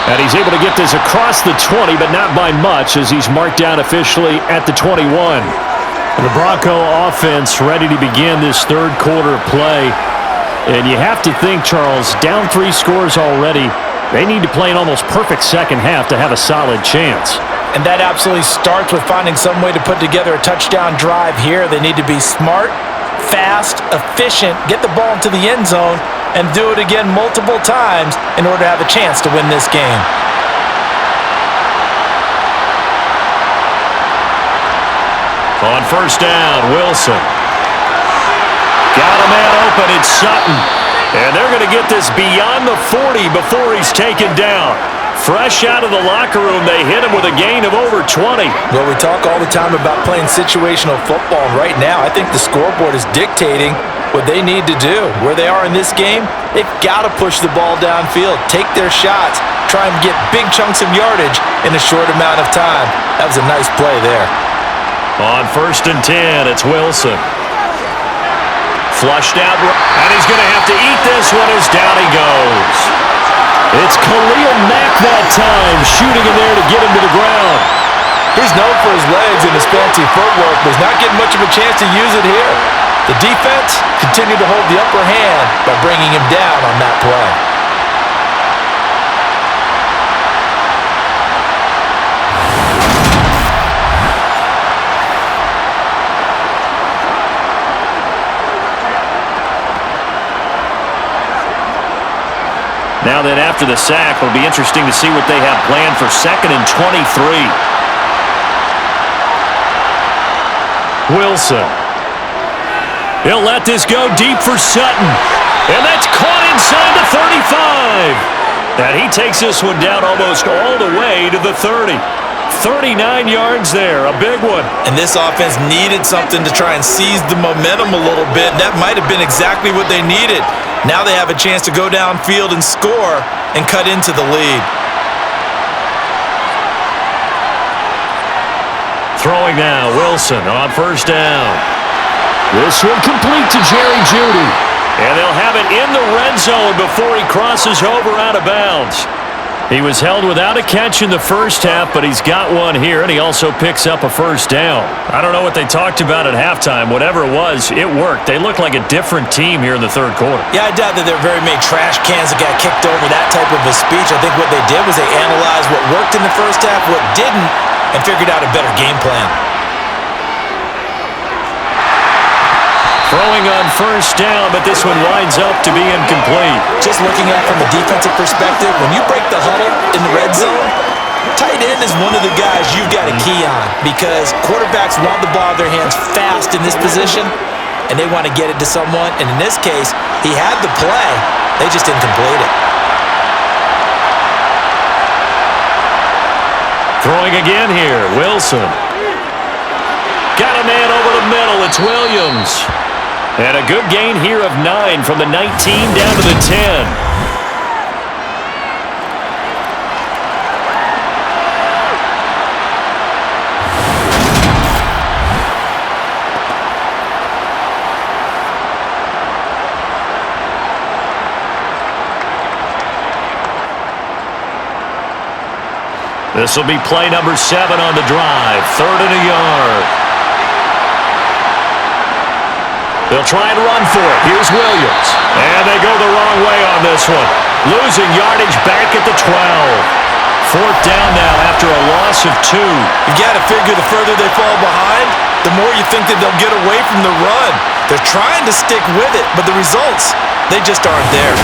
And he's able to get this across the 20, but not by much as he's marked down officially at the 21. And the Bronco offense ready to begin this third quarter play. And you have to think, Charles, down 3 scores already. They need to play an almost perfect second half to have a solid chance. And that absolutely starts with finding some way to put together a touchdown drive here. They need to be smart, fast, efficient, get the ball into the end zone, and do it again multiple times in order to have a chance to win this game. On first down, Wilson. Got a man open, it's Sutton. And they're going to get this beyond the 40 before he's taken down. Fresh out of the locker room, they hit him with a gain of over 20. Well, we talk all the time about playing situational football, and right now I think the scoreboard is dictating what they need to do. Where they are in this game, they've got to push the ball downfield, take their shots, try and get big chunks of yardage in a short amount of time. That was a nice play there. On first and 10, it's Wilson. Flushed out, and he's going to have to eat this one as down he goes. It's Khalil Mack that time, shooting in there to get him to the ground. He's known for his legs and his fancy footwork, but he's not getting much of a chance to use it here. The defense continued to hold the upper hand by bringing him down on that play. Now then, after the sack, it'll be interesting to see what they have planned for 2nd and 23. Wilson. He'll let this go deep for Sutton. And that's caught inside the 35. And he takes this one down almost all the way to the 30. 39 yards there, a big one. And this offense needed something to try and seize the momentum a little bit. That might have been exactly what they needed. Now they have a chance to go downfield and score and cut into the lead. Throwing now, Wilson on first down. This one complete to Jerry Jeudy. And they'll have it in the red zone before he crosses over out of bounds. He was held without a catch in the first half, but he's got one here, and he also picks up a first down. I don't know what they talked about at halftime. Whatever it was, it worked. They look like a different team here in the third quarter. Yeah, I doubt that there were very many trash cans that got kicked over, that type of a speech. I think what they did was they analyzed what worked in the first half, what didn't, and figured out a better game plan. Throwing on first down, but this one winds up to be incomplete. Just looking at it from a defensive perspective, when you break the huddle in the red zone, tight end is one of the guys you've got to key on because quarterbacks want the ball in their hands fast in this position, and they want to get it to someone. And in this case, he had the play. They just didn't complete it. Throwing again here, Wilson. Got a man over the middle. It's Williams. And a good gain here of 9 from the 19 down to the 10. This will be play number 7 on the drive. 3rd and a yard. They'll try and run for it. Here's Williams. And they go the wrong way on this one. Losing yardage back at the 12. 4th down now after a loss of 2. You got to figure the further they fall behind, the more you think that they'll get away from the run. They're trying to stick with it, but the results, they just aren't there.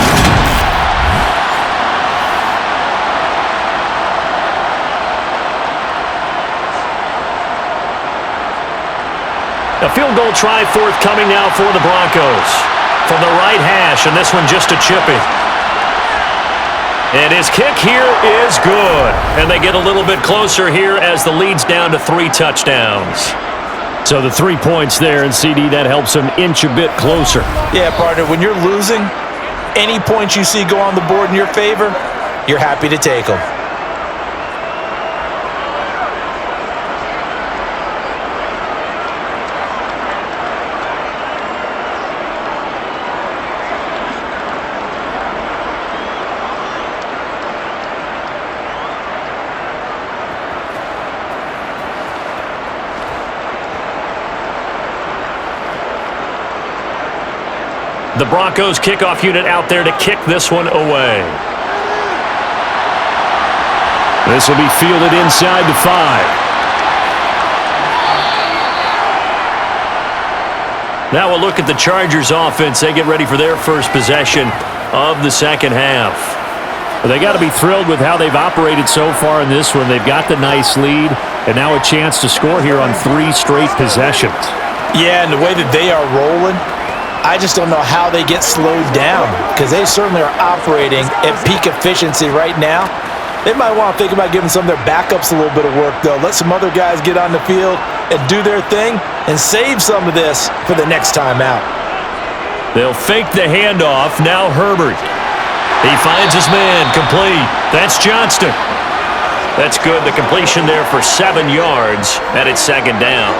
A field goal try forthcoming now for the Broncos. From the right hash, and this one just a chippy. And his kick here is good. And they get a little bit closer here as the lead's down to 3 touchdowns. So the 3 points there, and CD, that helps them inch a bit closer. Yeah, partner, when you're losing, any points you see go on the board in your favor, you're happy to take them. The Broncos kickoff unit out there to kick this one away. This will be fielded inside the 5. Now we'll look at the Chargers offense. They get ready for their first possession of the second half. Well, they got to be thrilled with how they've operated so far in this one. They've got the nice lead, and now a chance to score here on 3 straight possessions. Yeah, and the way that they are rolling, I just don't know how they get slowed down, because they certainly are operating at peak efficiency right now. They might want to think about giving some of their backups a little bit of work, though. Let some other guys get on the field and do their thing and save some of this for the next time out. They'll fake the handoff. Now Herbert. He finds his man. Complete. That's Johnston. That's good. The completion there for 7 yards, and it's 2nd down.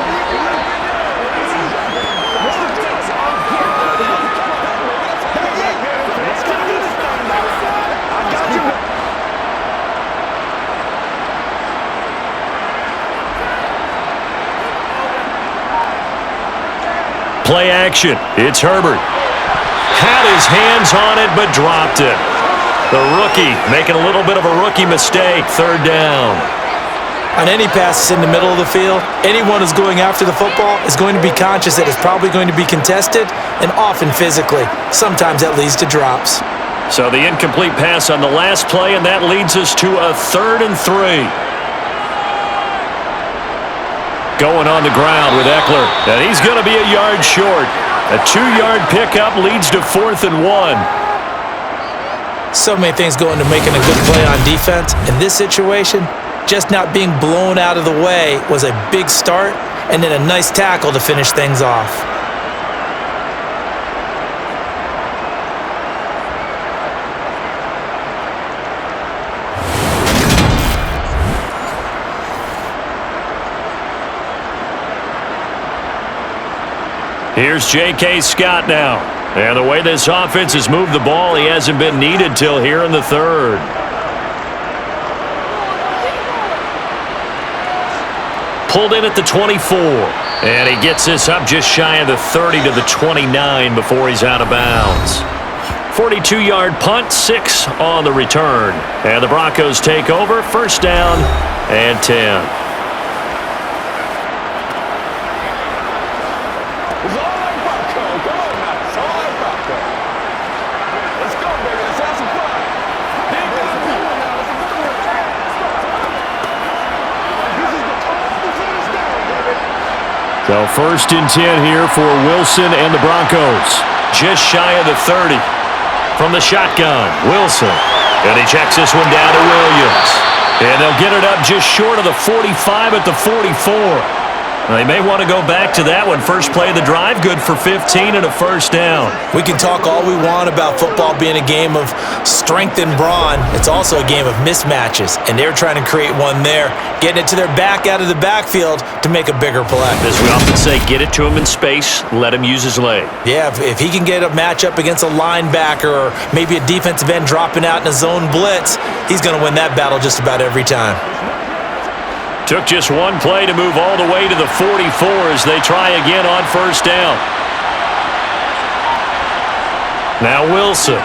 Play action. It's Herbert. Had his hands on it, but dropped it. The rookie making a little bit of a rookie mistake. 3rd down. On any passes in the middle of the field, anyone who's going after the football is going to be conscious that it's probably going to be contested, and often physically. Sometimes that leads to drops. So the incomplete pass on the last play, and that leads us to a 3rd and 3. Going on the ground with Eckler, and he's going to be a yard short. A 2-yard pickup leads to 4th and 1. So many things go into making a good play on defense. In this situation, just not being blown out of the way was a big start, and then a nice tackle to finish things off. Here's J.K. Scott now. And the way this offense has moved the ball, he hasn't been needed till here in the 3rd. Pulled in at the 24. And he gets this up just shy of the 30 to the 29 before he's out of bounds. 42-yard punt, 6 on the return. And the Broncos take over, 1st down and 10. So 1st and 10 here for Wilson and the Broncos. Just shy of the 30. From the shotgun, Wilson. And he checks this one down to Williams. And they'll get it up just short of the 45 at the 44. They may want to go back to that one. First play of the drive, good for 15 and a first down. We can talk all we want about football being a game of strength and brawn. It's also a game of mismatches, and they're trying to create one there, getting it to their back out of the backfield to make a bigger play. As we often say, get it to him in space, let him use his leg. Yeah, if he can get a matchup against a linebacker or maybe a defensive end dropping out in a zone blitz, he's going to win that battle just about every time. Took just one play to move all the way to the 44 as they try again on first down. Now Wilson.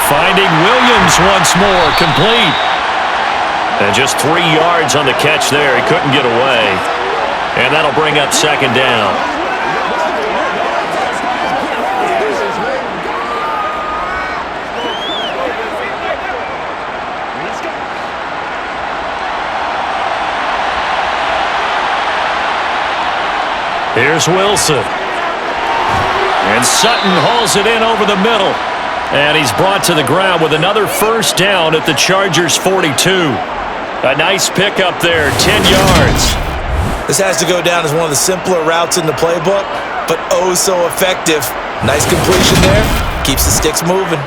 Finding Williams once more, complete. And just 3 yards on the catch there. He couldn't get away. And that'll bring up second down. Here's Wilson. And Sutton hauls it in over the middle. And he's brought to the ground with another first down at the Chargers' 42. A nice pickup there, 10 yards. This has to go down as one of the simpler routes in the playbook, but oh so effective. Nice completion there. Keeps the sticks moving.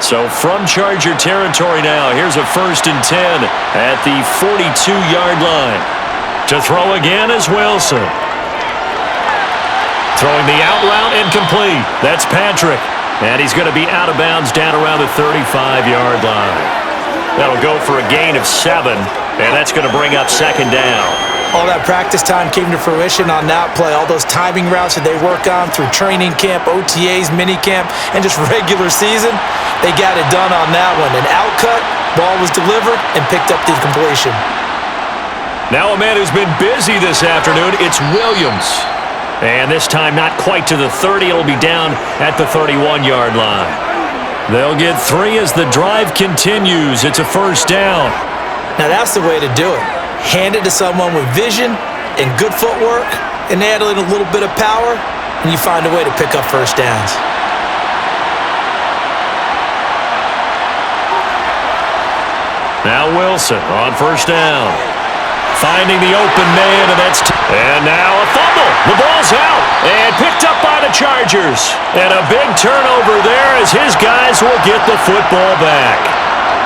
So from Charger territory now, here's a 1st and 10 at the 42-yard line. To throw again is Wilson. Throwing the out route incomplete. That's Patrick. And he's going to be out of bounds down around the 35-yard line. That'll go for a gain of 7, and that's going to bring up second down. All that practice time came to fruition on that play. All those timing routes that they work on through training camp, OTAs, minicamp, and just regular season, they got it done on that one. An outcut, ball was delivered, and picked up the completion. Now a man who's been busy this afternoon, it's Williams. And this time not quite to the 30. It'll be down at the 31-yard line. They'll get 3 as the drive continues. It's a first down. Now that's the way to do it. Hand it to someone with vision and good footwork, and add in a little bit of power, and you find a way to pick up first downs. Now Wilson on first down. Finding the open man, and now a fumble. The ball's out and picked up by the Chargers. And a big turnover there as his guys will get the football back.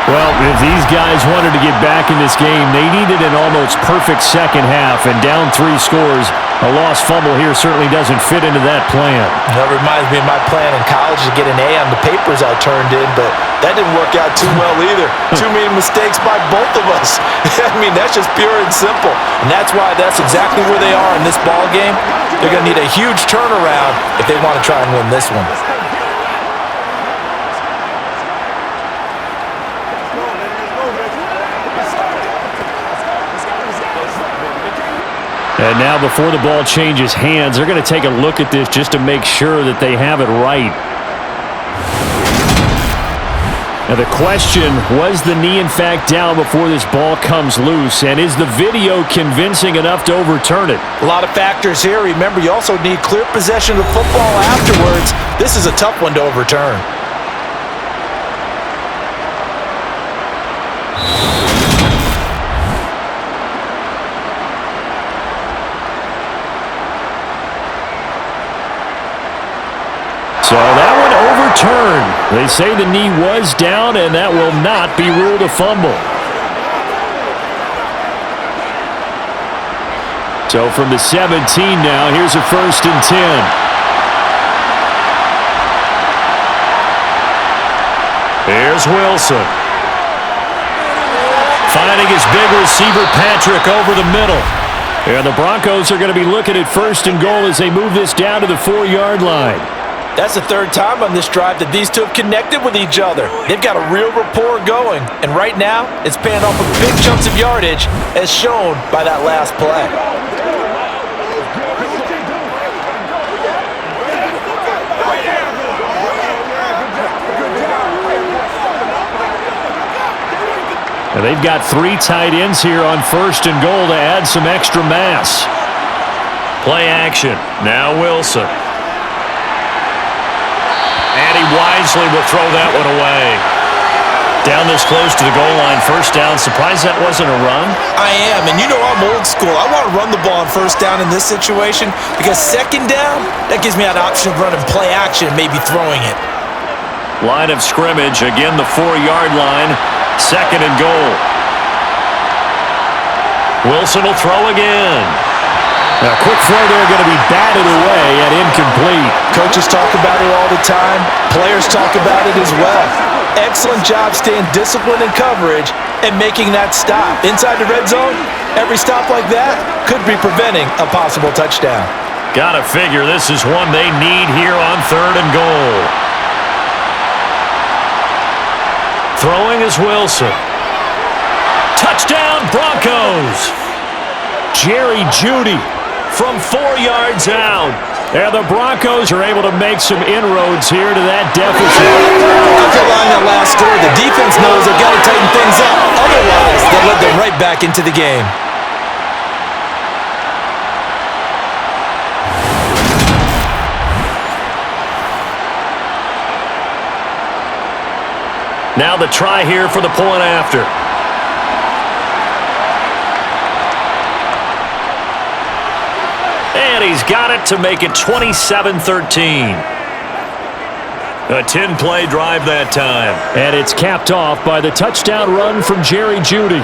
Well, if these guys wanted to get back in this game, they needed an almost perfect second half, and down 3 scores. A lost fumble here certainly doesn't fit into that plan. That reminds me of my plan in college to get an A on the papers I turned in, but that didn't work out too well either. Too many mistakes by both of us. I mean, that's just pure and simple. And that's why that's exactly where they are in this ball game. They're going to need a huge turnaround if they want to try and win this one. And now before the ball changes hands, they're going to take a look at this just to make sure that they have it right. Now the question, was the knee in fact down before this ball comes loose? And is the video convincing enough to overturn it? A lot of factors here. Remember, you also need clear possession of the football afterwards. This is a tough one to overturn. So that one overturned. They say the knee was down, and that will not be ruled a fumble. So from the 17 now, here's a 1st and 10. Here's Wilson. Finding his big receiver, Patrick, over the middle. And the Broncos are going to be looking at 1st and goal as they move this down to the 4-yard line. That's the 3rd time on this drive that these two have connected with each other. They've got a real rapport going, and right now, it's paying off with big chunks of yardage, as shown by that last play. And they've got 3 tight ends here on 1st and goal to add some extra mass. Play action. Now Wilson. And he wisely will throw that one away. Down this close to the goal line, 1st down. Surprised that wasn't a run? I am, and you know I'm old school. I want to run the ball on 1st down in this situation because 2nd down, that gives me an option of running play action, maybe throwing it. Line of scrimmage, again the 4-yard line, 2nd and goal. Wilson will throw again. Now, quick throw there, going to be batted away and incomplete. Coaches talk about it all the time. Players talk about it as well. Excellent job staying disciplined in coverage and making that stop. Inside the red zone, every stop like that could be preventing a possible touchdown. Gotta figure this is one they need here on 3rd and goal. Throwing is Wilson. Touchdown, Broncos! Jerry Jeudy from 4 yards out. And the Broncos are able to make some inroads here to that deficit. Underlying that last score, the defense knows they've got to tighten things up. Otherwise, they'll let them right back into the game. Now the try here for the point after. And he's got it to make it 27-13. A 10-play drive that time. And it's capped off by the touchdown run from Jerry Jeudy.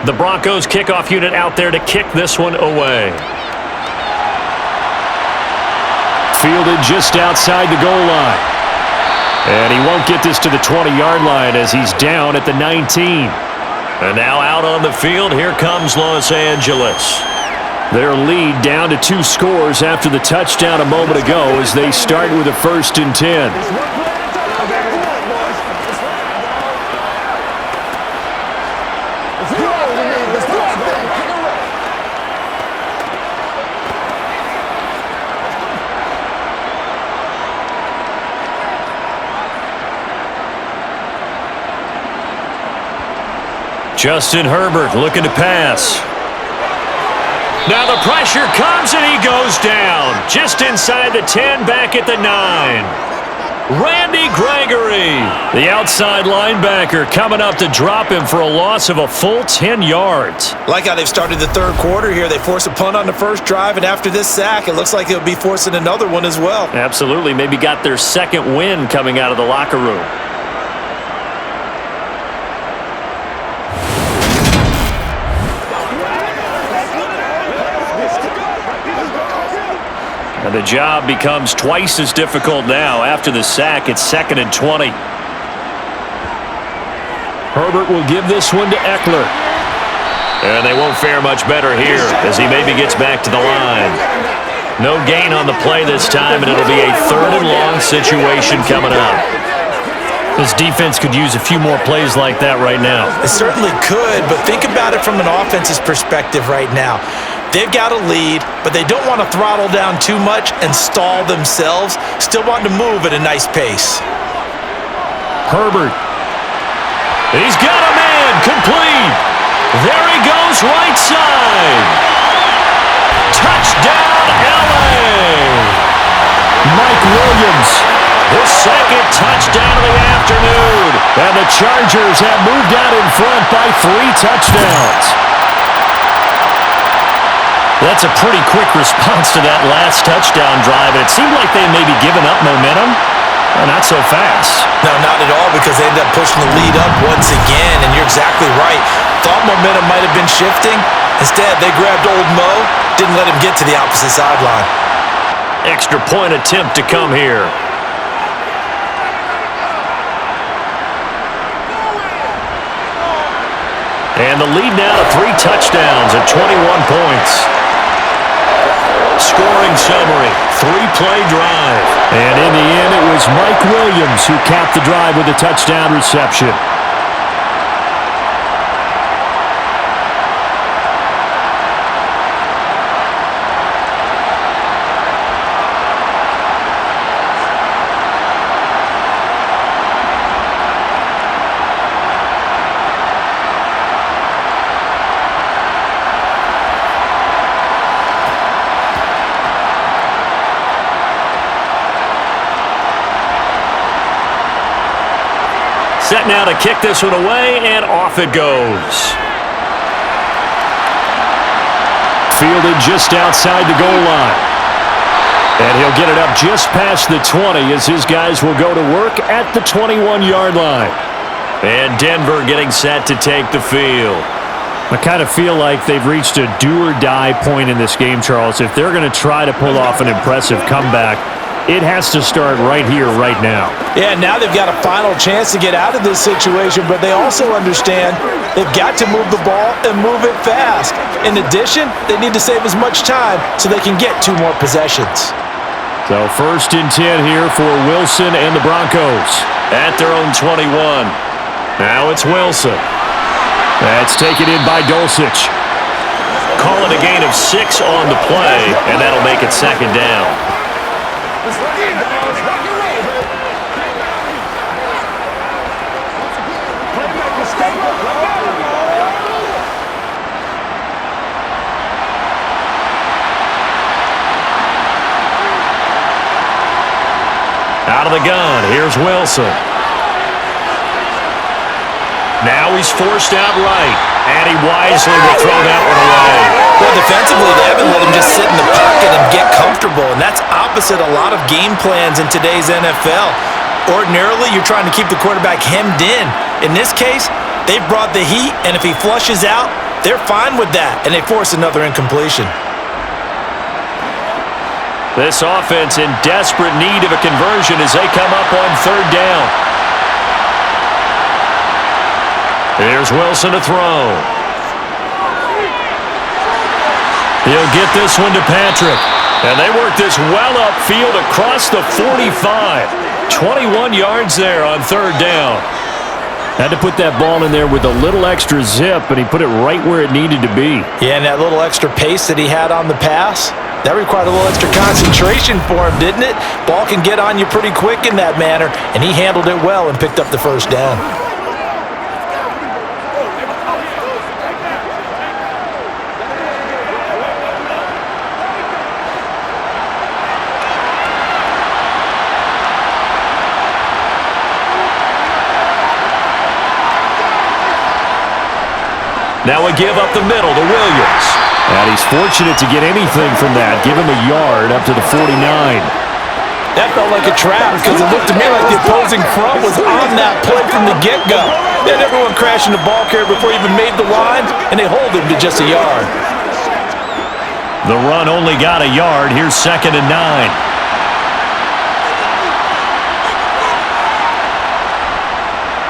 The Broncos kickoff unit out there to kick this one away. Fielded just outside the goal line. And he won't get this to the 20-yard line as he's down at the 19. And now out on the field, here comes Los Angeles. Their lead down to 2 scores after the touchdown a moment ago as they start with a 1st and 10. Justin Herbert looking to pass. Now the pressure comes and he goes down. Just inside the 10, back at the 9. Randy Gregory, the outside linebacker, coming up to drop him for a loss of a full 10 yards. Like how they've started the 3rd quarter here. They force a punt on the 1st drive, and after this sack, it looks like they'll be forcing another one as well. Absolutely. Maybe got their 2nd win coming out of the locker room. And the job becomes twice as difficult now. After the sack, it's 2nd and 20. Herbert will give this one to Eckler. And they won't fare much better here as he maybe gets back to the line. No gain on the play this time, and it'll be a 3rd and long situation coming up. This defense could use a few more plays like that right now. It certainly could, but think about it from an offense's perspective right now. They've got a lead, but they don't want to throttle down too much and stall themselves. Still want to move at a nice pace. Herbert. He's got a man, complete. There he goes, right side. Touchdown, LA. Mike Williams, his 2nd touchdown of the afternoon. And the Chargers have moved out in front by 3 touchdowns. That's a pretty quick response to that last touchdown drive. And it seemed like they may be giving up momentum. Not so fast. No, not at all, because they ended up pushing the lead up once again. And you're exactly right. Thought momentum might have been shifting. Instead, they grabbed old Mo, didn't let him get to the opposite sideline. Extra point attempt to come here. And the lead now to 3 touchdowns and 21 points. Scoring summary, 3-play drive. And in the end, it was Mike Williams who capped the drive with a touchdown reception. Set now to kick this one away, and off it goes. Fielded just outside the goal line. And he'll get it up just past the 20 as his guys will go to work at the 21-yard line. And Denver getting set to take the field. I kind of feel like they've reached a do-or-die point in this game, Charles. If they're going to try to pull off an impressive comeback, it has to start right here, right now. Yeah, now they've got a final chance to get out of this situation, but they also understand they've got to move the ball and move it fast. In addition, they need to save as much time so they can get 2 more possessions. So 1st and 10 here for Wilson and the Broncos at their own 21. Now it's Wilson. That's taken in by Dulcich. Call it a gain of 6 on the play, and that'll make it 2nd down. Out of the gun, here's Wilson. Now he's forced out right, and he wisely will throw that one away. Well, defensively, they haven't let him just sit in the pocket and get comfortable, and that's opposite a lot of game plans in today's NFL. Ordinarily, you're trying to keep the quarterback hemmed in. In this case, they've brought the heat, and if he flushes out, they're fine with that, and they force another incompletion. This offense in desperate need of a conversion as they come up on 3rd down. Here's Wilson to throw. He'll get this one to Patrick. And they work this well upfield across the 45. 21 yards there on 3rd down. Had to put that ball in there with a little extra zip, and he put it right where it needed to be. Yeah, and that little extra pace that he had on the pass, that required a little extra concentration for him, didn't it? Ball can get on you pretty quick in that manner, and he handled it well and picked up the 1st down. Now a give up the middle to Williams. And he's fortunate to get anything from that. Give him a yard up to the 49. That felt like a trap because it looked to me like the opposing front was on that play from the get-go. They had everyone crashing the ball carrier before he even made the line, and they hold him to just a yard. The run only got a yard. Here's 2nd and 9.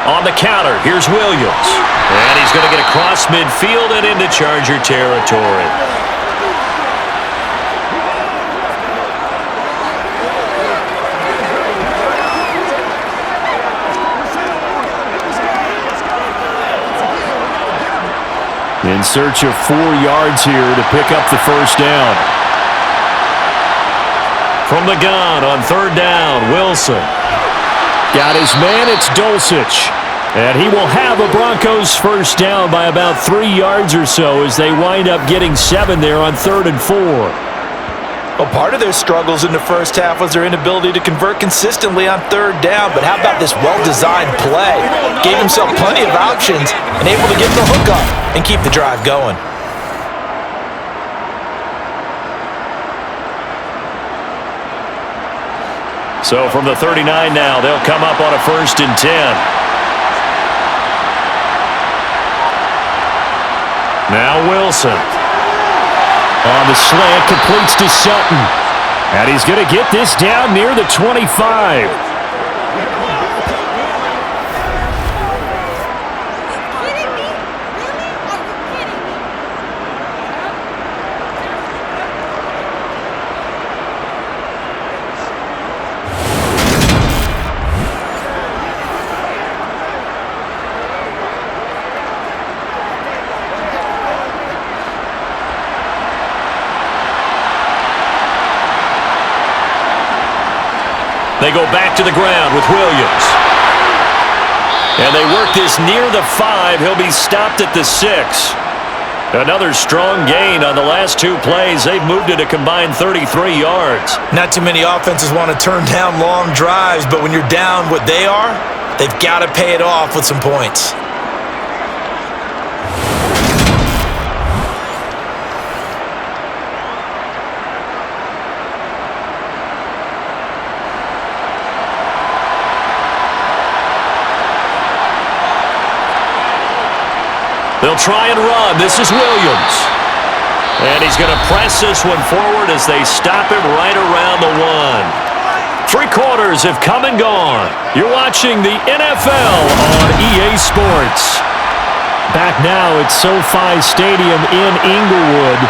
On the counter, here's Williams. And he's going to get across midfield and into Charger territory. In search of 4 yards here to pick up the 1st down. From the gun on 3rd down, Wilson. Got his man, it's Dulcich. And he will have a Broncos 1st down by about 3 yards or so as they wind up getting 7 there on 3rd and 4. Well, part of their struggles in the first half was their inability to convert consistently on 3rd down, but how about this well-designed play? Gave himself plenty of options and able to get the hook up and keep the drive going. So from the 39 now, they'll come up on a 1st and 10. Now Wilson. On the slant, completes to Sutton. And he's going to get this down near the 25. They go back to the ground with Williams. And they work this near the 5. He'll be stopped at the 6. Another strong gain on the last 2 plays. They've moved it a combined 33 yards. Not too many offenses want to turn down long drives, but when you're down what they are, they've got to pay it off with some points. They'll try and run. This is Williams. And he's going to press this one forward as they stop him right around the 1. 3 quarters have come and gone. You're watching the NFL on EA Sports. Back now at SoFi Stadium in Inglewood.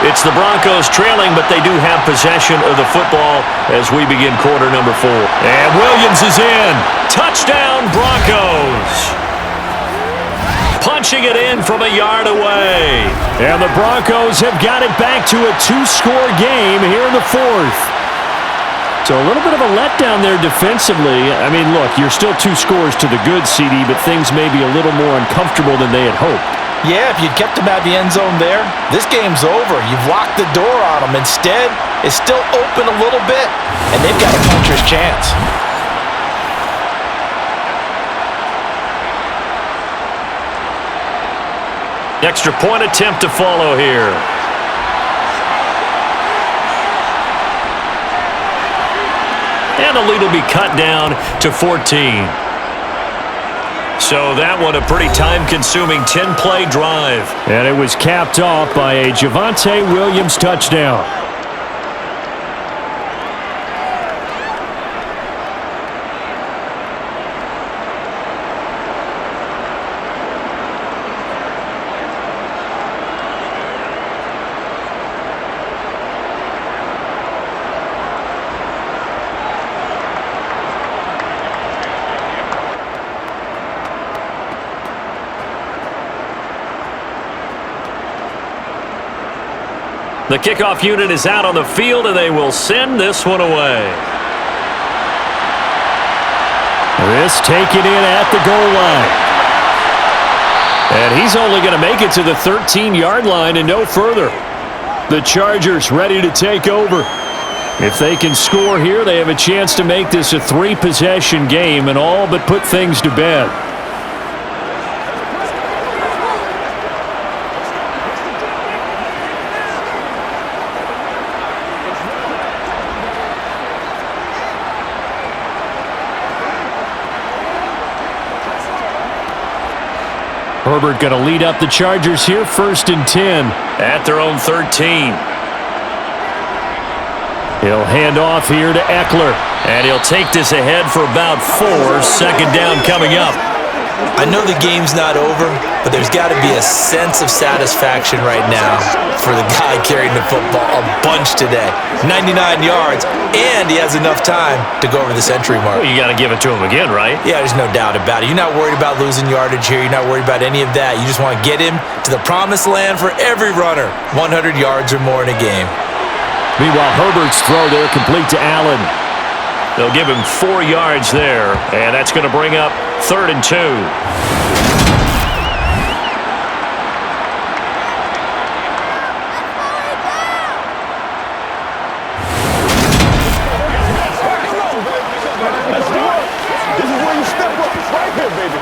It's the Broncos trailing, but they do have possession of the football as we begin quarter number 4. And Williams is in. Touchdown, Broncos. Punching it in from a yard away. And the Broncos have got it back to a 2-score game here in the 4th. So a little bit of a letdown there defensively. I mean, look, you're still 2 scores to the good, CD, but things may be a little more uncomfortable than they had hoped. Yeah, if you'd kept them out of the end zone there, this game's over. You've locked the door on them. Instead, it's still open a little bit, and they've got a puncher's chance. Extra point attempt to follow here. And the lead will be cut down to 14. So that one a pretty time-consuming 10-play drive. And it was capped off by a Javonte Williams touchdown. The kickoff unit is out on the field, and they will send this one away. This taken in at the goal line. And he's only going to make it to the 13-yard line and no further. The Chargers ready to take over. If they can score here, they have a chance to make this a 3-possession game and all but put things to bed. Herbert going to lead up the Chargers here, 1st and 10 at their own 13. He'll hand off here to Eckler, and he'll take this ahead for about 4. 2nd down coming up. I know the game's not over, but there's got to be a sense of satisfaction right now for the guy carrying the football a bunch today. 99 yards, and he has enough time to go over the century mark. Well, you got to give it to him again, right? Yeah, there's no doubt about it. You're not worried about losing yardage here. You're not worried about any of that. You just want to get him to the promised land for every runner. 100 yards or more in a game. Meanwhile, Herbert's throw there complete to Allen. They'll give him 4 yards there, and that's going to bring up 3rd and 2. This is where you step up. It's right here, baby.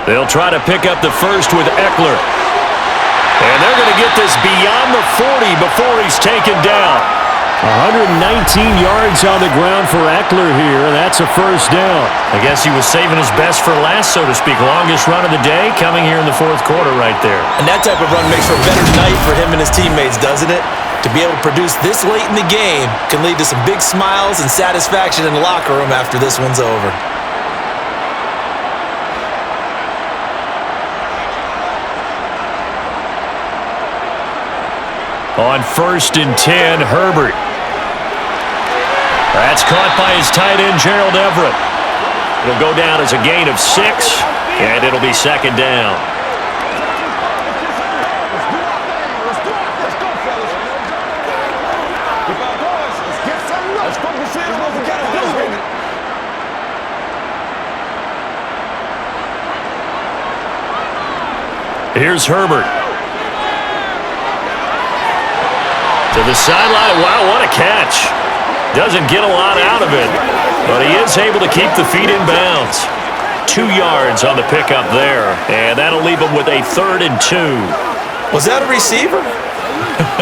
They'll try to pick up the first with Eckler. And they're going to get this beyond the 40 before he's taken down. 119 yards on the ground for Eckler here. That's a 1st down. I guess he was saving his best for last, so to speak. Longest run of the day coming here in the 4th quarter right there. And that type of run makes for a better night for him and his teammates, doesn't it? To be able to produce this late in the game can lead to some big smiles and satisfaction in the locker room after this one's over. On 1st and 10, Herbert. That's caught by his tight end, Gerald Everett. It'll go down as a gain of 6, And it'll be second down. Here's Herbert. To the sideline. Wow, what a catch. Doesn't get a lot out of it, but he is able to keep the feet in bounds. 2 yards on the pickup there, and that'll leave him with a 3rd and 2. Was that a receiver?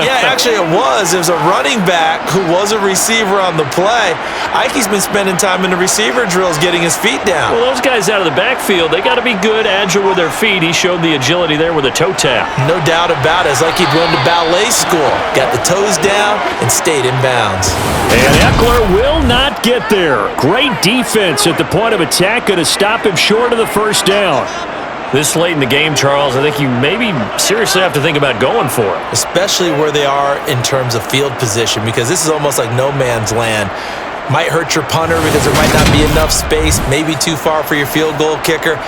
Yeah, actually it was. It was a running back who was a receiver on the play. Ikey's been spending time in the receiver drills getting his feet down. Well, those guys out of the backfield, they got to be good, agile with their feet. He showed the agility there with a toe tap. No doubt about it. It's like he'd run to ballet school. Got the toes down and stayed in bounds. And Eckler will not get there. Great defense at the point of attack. Going to stop him short of the first down. This late in the game, Charles, I think you maybe seriously have to think about going for it. Especially where they are in terms of field position, because this is almost like no man's land. Might hurt your punter because there might not be enough space, maybe too far for your field goal kicker.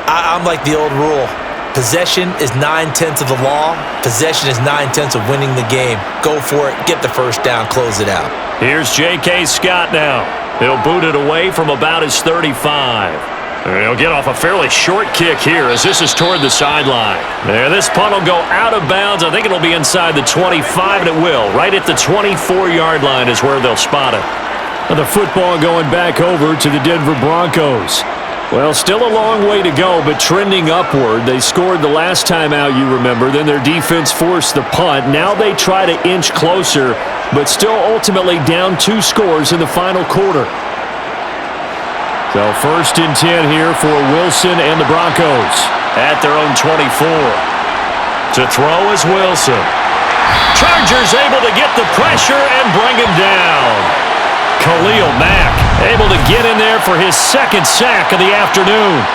I'm like the old rule. Possession is 9/10 of the law. Possession is 9/10 of winning the game. Go for it. Get the first down. Close it out. Here's J.K. Scott now. He'll boot it away from about his 35. And he'll get off a fairly short kick here as this is toward the sideline. There, this punt will go out of bounds. I think it'll be inside the 25, and it will. Right at the 24-yard line is where they'll spot it. And the football going back over to the Denver Broncos. Well, still a long way to go, but trending upward. They scored the last time out, you remember. Then their defense forced the punt. Now they try to inch closer, but still ultimately down 2 scores in the final quarter. So 1st and 10 here for Wilson and the Broncos at their own 24. To throw is Wilson. Chargers able to get the pressure and bring him down. Khalil Mack able to get in there for his 2nd sack of the afternoon.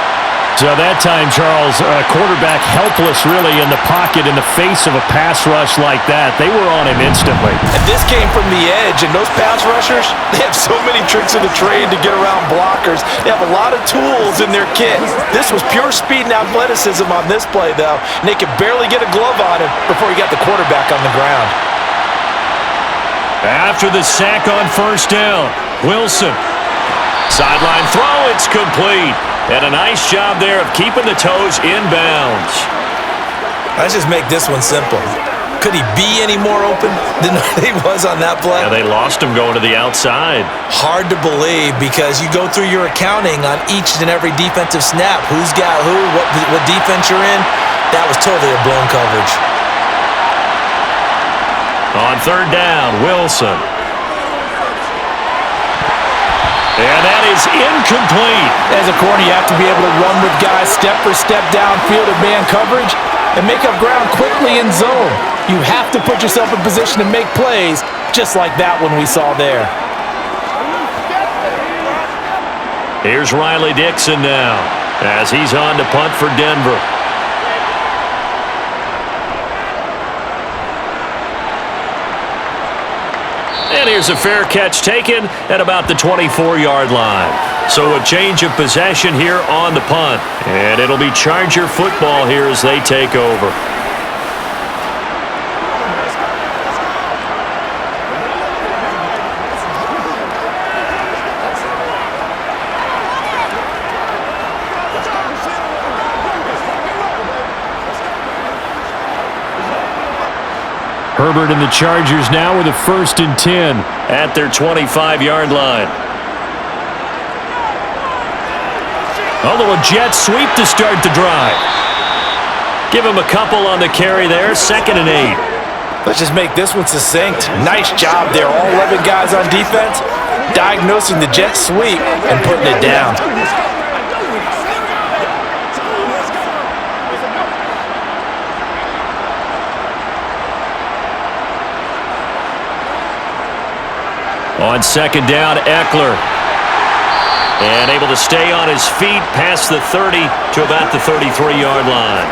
So that time, Charles, quarterback helpless really in the pocket in the face of a pass rush like that. They were on him instantly. And this came from the edge, and those pass rushers, they have so many tricks of the trade to get around blockers. They have a lot of tools in their kit. This was pure speed and athleticism on this play, though, and they could barely get a glove on him before he got the quarterback on the ground. After the sack on 1st down, Wilson. Sideline throw, it's complete. And a nice job there of keeping the toes in bounds. Let's just make this one simple. Could he be any more open than he was on that play? Yeah, they lost him going to the outside. Hard to believe because you go through your accounting on each and every defensive snap. Who's got who, what defense you're in. That was totally a blown coverage. On 3rd down, Wilson. And that is incomplete. As a corner, you have to be able to run with guys step for step downfield in man coverage and make up ground quickly in zone. You have to put yourself in position to make plays, just like that one we saw there. Here's Riley Dixon now as he's on to punt for Denver. And here's a fair catch taken at about the 24-yard line. So a change of possession here on the punt. And it'll be Charger football here as they take over. Herbert and the Chargers now with a 1st and 10 at their 25-yard line. Although a jet sweep to start the drive. Give him a couple on the carry there, 2nd and 8. Let's just make this one succinct. Nice job there. All 11 guys on defense diagnosing the jet sweep and putting it down. On 2nd down, Eckler. And able to stay on his feet past the 30 to about the 33-yard line.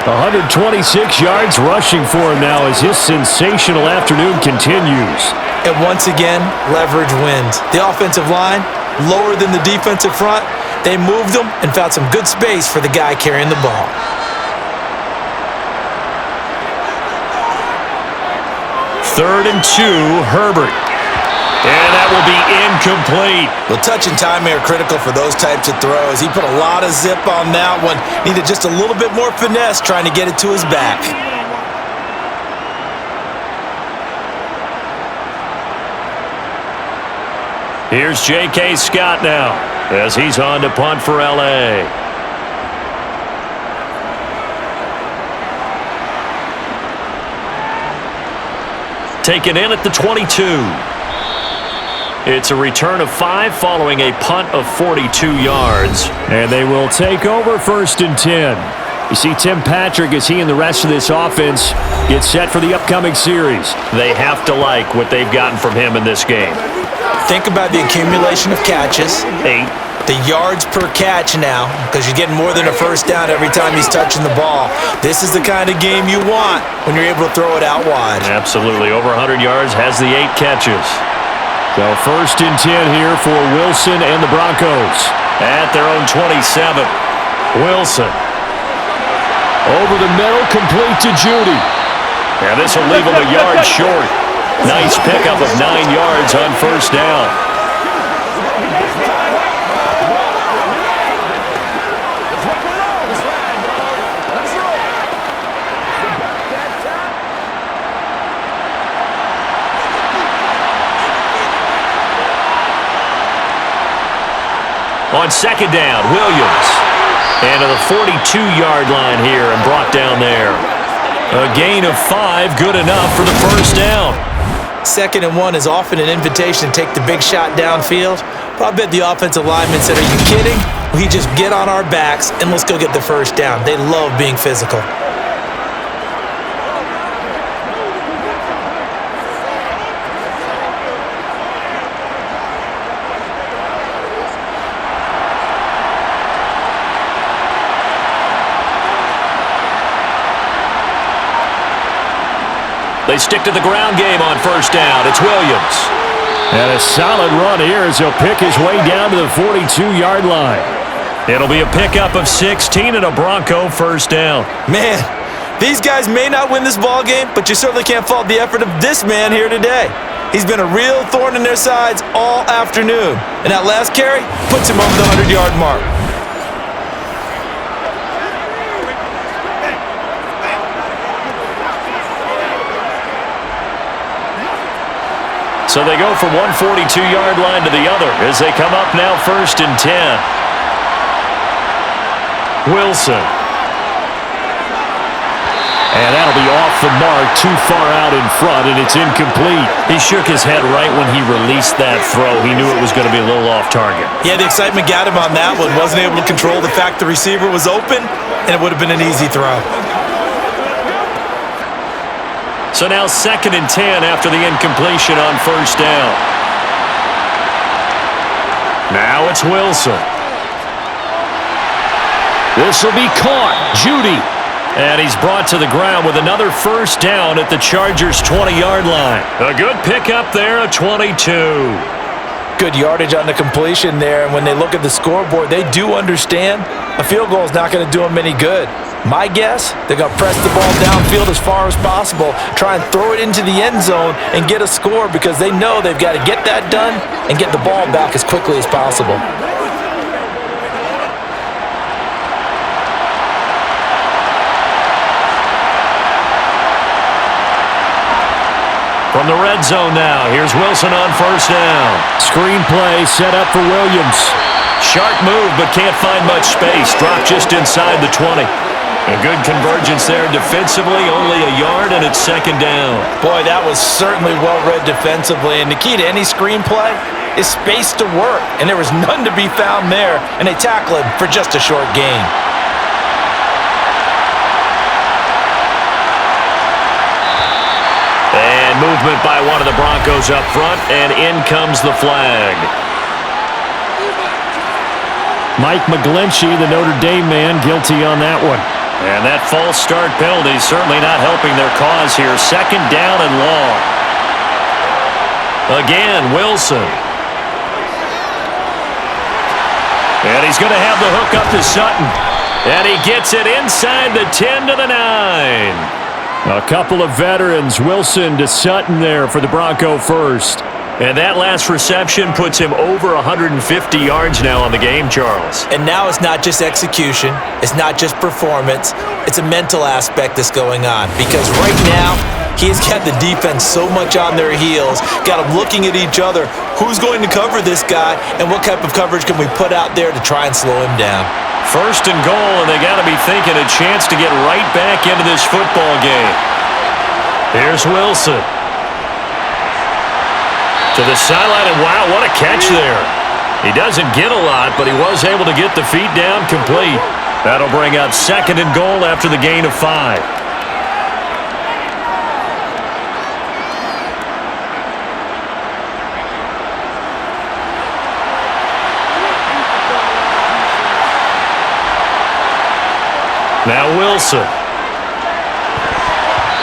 126 yards rushing for him now as his sensational afternoon continues. And once again, leverage wins. The offensive line, lower than the defensive front, They moved him and found some good space for the guy carrying the ball. Third and 2, Herbert. And that will be incomplete. Well, touch and timing are critical for those types of throws. He put a lot of zip on that one. Needed just a little bit more finesse trying to get it to his back. Here's J.K. Scott now as he's on to punt for L.A. Taken in at the 22. It's a return of 5 following a punt of 42 yards. And they will take over 1st and 10. You see Tim Patrick as he and the rest of this offense get set for the upcoming series. They have to like what they've gotten from him in this game. Think about the accumulation of catches. 8. The yards per catch now, because you're getting more than a first down every time he's touching the ball. This is the kind of game you want when you're able to throw it out wide. Absolutely. Over 100 yards, has the 8 catches. So 1st and 10 here for Wilson and the Broncos. At their own 27. Wilson. Over the middle, complete to Judy. And this will leave him a yard short. Nice pickup of 9 yards on 1st down. On 2nd down, Williams. And to the 42-yard line here and brought down there. A gain of 5, good enough for the 1st down. 2nd and 1 is often an invitation to take the big shot downfield. But I bet the offensive lineman said, "Are you kidding? We just get on our backs and let's go get the 1st down." They love being physical. They stick to the ground game on 1st down. It's Williams. And a solid run here as he'll pick his way down to the 42-yard line. It'll be a pickup of 16 and a Bronco 1st down. Man, these guys may not win this ball game, but you certainly can't fault the effort of this man here today. He's been a real thorn in their sides all afternoon. And that last carry puts him over the 100-yard mark. So they go from one 42-yard line to the other as they come up now 1st and 10. Wilson. And that'll be off the mark, too far out in front, and it's incomplete. He shook his head right when he released that throw. He knew it was going to be a little off target. Yeah, the excitement got him on that one. Wasn't able to control the fact the receiver was open, and it would have been an easy throw. So now 2nd and 10 after the incompletion on 1st down. Now it's Wilson. This will be caught. Judy. And he's brought to the ground with another 1st down at the Chargers' 20-yard line. A good pickup there, a 22. Good yardage on the completion there, and when they look at the scoreboard, they do understand a field goal is not going to do them any good. My guess, they're going to press the ball downfield as far as possible, try and throw it into the end zone and get a score because they know they've got to get that done and get the ball back as quickly as possible. From the red zone now, here's Wilson on 1st down. Screen play set up for Williams. Sharp move, but can't find much space. Dropped just inside the 20. A good convergence there defensively, only a yard, and it's 2nd down. Boy, that was certainly well-read defensively, and the key to any screenplay is space to work, and there was none to be found there, and they tackle him for just a short gain. And movement by one of the Broncos up front, and in comes the flag. Mike McGlinchey, the Notre Dame man, guilty on that one. And that false start penalty certainly not helping their cause here. 2nd down and long. Again, Wilson. And he's going to have the hook up to Sutton. And he gets it inside the 10 to the 9. A couple of veterans, Wilson to Sutton there for the Bronco first. And that last reception puts him over 150 yards now on the game, Charles. And now it's not just execution. It's not just performance. It's a mental aspect that's going on. Because right now, he's got the defense so much on their heels, got them looking at each other. Who's going to cover this guy, and what type of coverage can we put out there to try and slow him down? First and goal, and they got to be thinking a chance to get right back into this football game. Here's Wilson. To the sideline, and wow, what a catch there. He doesn't get a lot, but he was able to get the feet down complete. That'll bring up second and goal after the gain of 5. Now Wilson.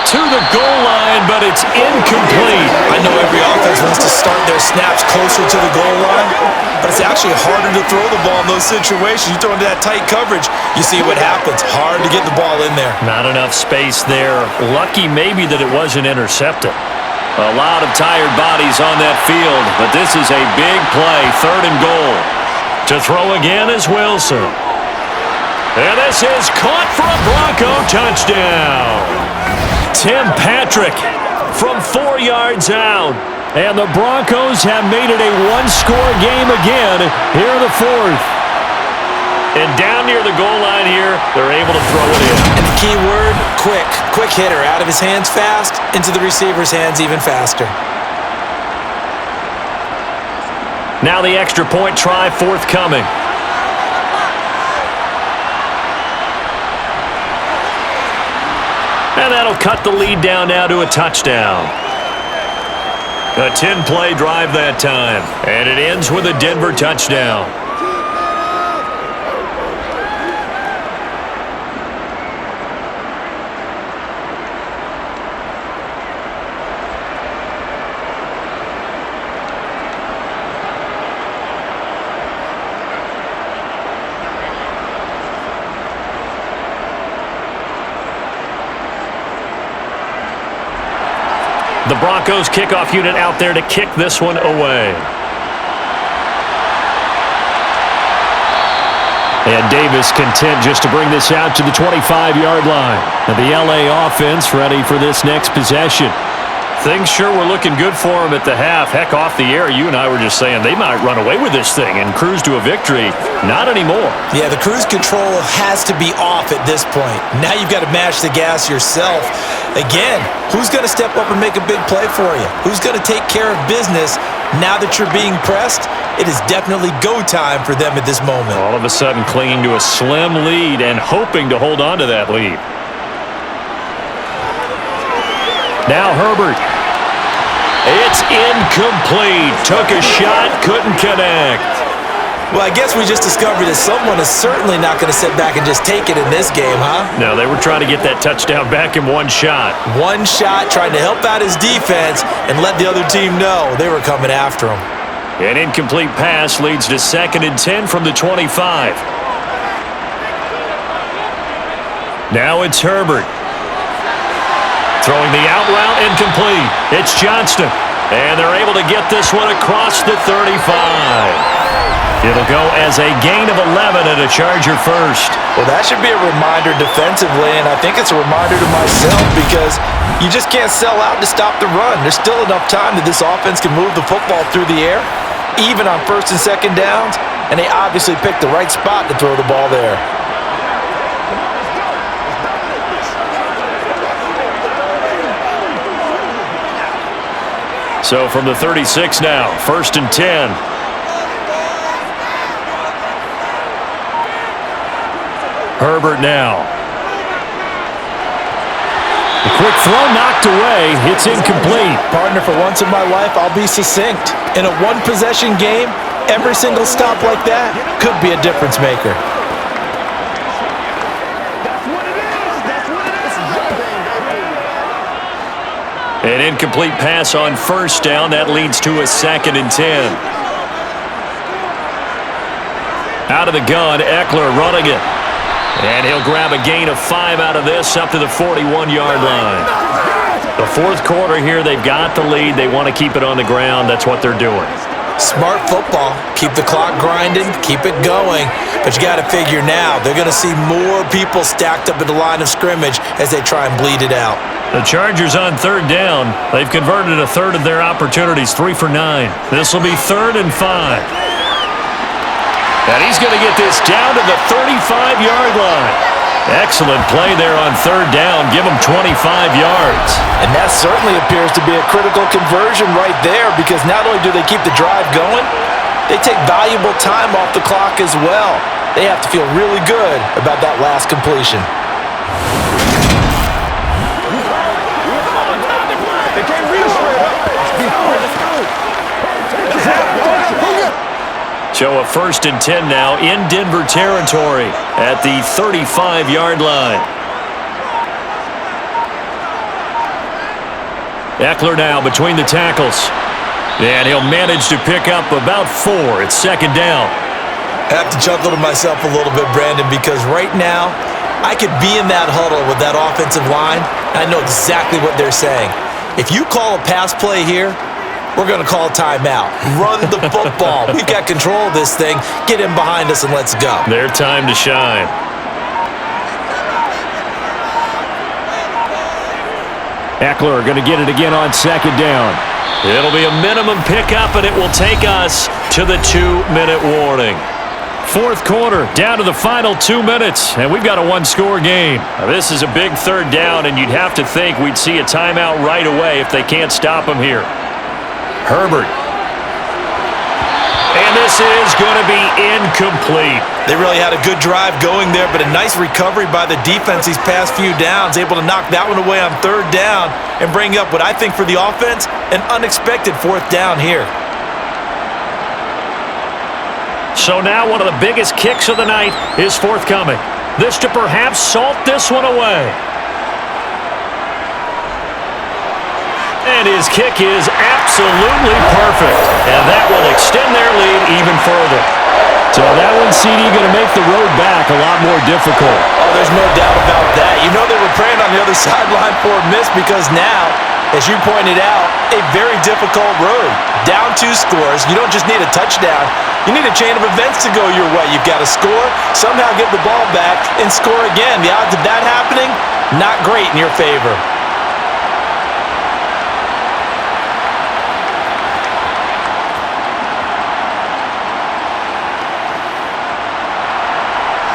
To the goal line, but it's incomplete. I know every offense wants to start their snaps closer to the goal line, but it's actually harder to throw the ball in those situations. You throw into that tight coverage, you see what happens. Hard to get the ball in there. Not enough space there. Lucky maybe that it wasn't intercepted. A lot of tired bodies on that field, but this is a big play, third and goal. To throw again is Wilson. And this is caught for a Bronco touchdown. Tim Patrick from 4 yards out. And the Broncos have made it a one-score game again here in the fourth. And down near the goal line here, they're able to throw it in. And the key word, quick. Quick hitter. Out of his hands fast, into the receiver's hands even faster. Now the extra point try forthcoming. And that'll cut the lead down now to a touchdown. A 10-play drive that time. And it ends with a Denver touchdown. The Broncos kickoff unit out there to kick this one away. And Davis content just to bring this out to the 25-yard line. And the LA offense ready for this next possession. Things sure were looking good for them at the half. Heck, off the air, you and I were just saying they might run away with this thing and cruise to a victory. Not anymore. Yeah, the cruise control has to be off at this point. Now you've got to mash the gas yourself. Again, who's going to step up and make a big play for you? Who's going to take care of business now that you're being pressed? It is definitely go time for them at this moment. All of a sudden clinging to a slim lead and hoping to hold on to that lead. Now Herbert. It's incomplete. Took a shot, couldn't connect. Well, I guess we just discovered that someone is certainly not going to sit back and just take it in this game, huh? No, they were trying to get that touchdown back in one shot. One shot, trying to help out his defense and let the other team know they were coming after him. An incomplete pass leads to 2nd and 10 from the 25. Now it's Herbert. Throwing the out route incomplete. It's Johnston. And they're able to get this one across the 35. It'll go as a gain of 11 and a Charger first. Well, that should be a reminder defensively, and I think it's a reminder to myself because you just can't sell out to stop the run. There's still enough time that this offense can move the football through the air, even on 1st and 2nd downs, and they obviously picked the right spot to throw the ball there. So from the 36 now, 1st and 10. Herbert now. A quick throw knocked away. It's incomplete. Partner, for once in my life, I'll be succinct. In a one-possession game, every single stop like that could be a difference maker. An incomplete pass on 1st down. That leads to a 2nd and 10. Out of the gun, Eckler running it. And he'll grab a gain of 5 out of this up to the 41-yard line. The fourth quarter here, they've got the lead. They want to keep it on the ground. That's what they're doing. Smart football. Keep the clock grinding, keep it going. But you got to figure now, they're going to see more people stacked up at the line of scrimmage as they try and bleed it out. The Chargers on third down. They've converted a third of their opportunities, 3 for 9. This will be 3rd and 5. And he's going to get this down to the 35-yard line. Excellent play there on third down. Give him 25 yards. And that certainly appears to be a critical conversion right there, because not only do they keep the drive going, they take valuable time off the clock as well. They have to feel really good about that last completion. They can't reach straight up. Let's go. So a 1st and 10 now in Denver territory at the 35-yard line. Eckler now between the tackles. And he'll manage to pick up about 4. It's 2nd down. I have to chuckle to myself a little bit, Brandon, because right now I could be in that huddle with that offensive line, and I know exactly what they're saying. If you call a pass play here, we're going to call timeout. Run the football. We've got control of this thing. Get in behind us and let's go. Their time to shine. Eckler going to get it again on 2nd down. It'll be a minimum pickup, and it will take us to the 2-minute warning. Fourth quarter, down to the final 2 minutes, and we've got a 1-score game. Now, this is a big 3rd down, and you'd have to think we'd see a timeout right away if they can't stop him here. Herbert. And this is going to be incomplete. They really had a good drive going there, but a nice recovery by the defense these past few downs, able to knock that one away on 3rd down and bring up what I think for the offense, an unexpected 4th down here. So now one of the biggest kicks of the night is forthcoming. This to perhaps salt this one away. And his kick is absolutely perfect. And that will extend their lead even further. So that one, CD, going to make the road back a lot more difficult. Oh, there's no doubt about that. You know they were praying on the other sideline for a miss, because now, as you pointed out, a very difficult road. Down 2 scores. You don't just need a touchdown. You need a chain of events to go your way. You've got to score, somehow get the ball back, and score again. The odds of that happening, not great in your favor.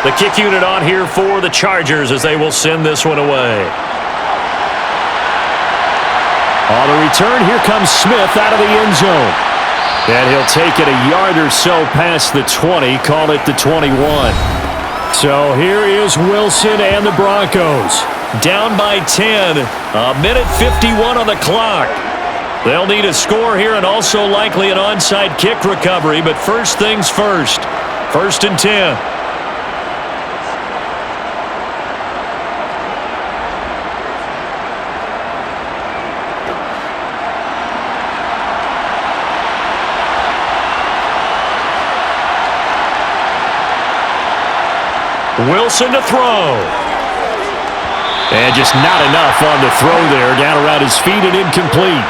The kick unit on here for the Chargers as they will send this one away. On the return, here comes Smith out of the end zone. And he'll take it a yard or so past the 20, call it the 21. So here is Wilson and the Broncos. Down by 10, a minute 51 on the clock. They'll need a score here and also likely an onside kick recovery, but first things first. 1st and 10. Wilson to throw. And just not enough on the throw there. Down around his feet and incomplete.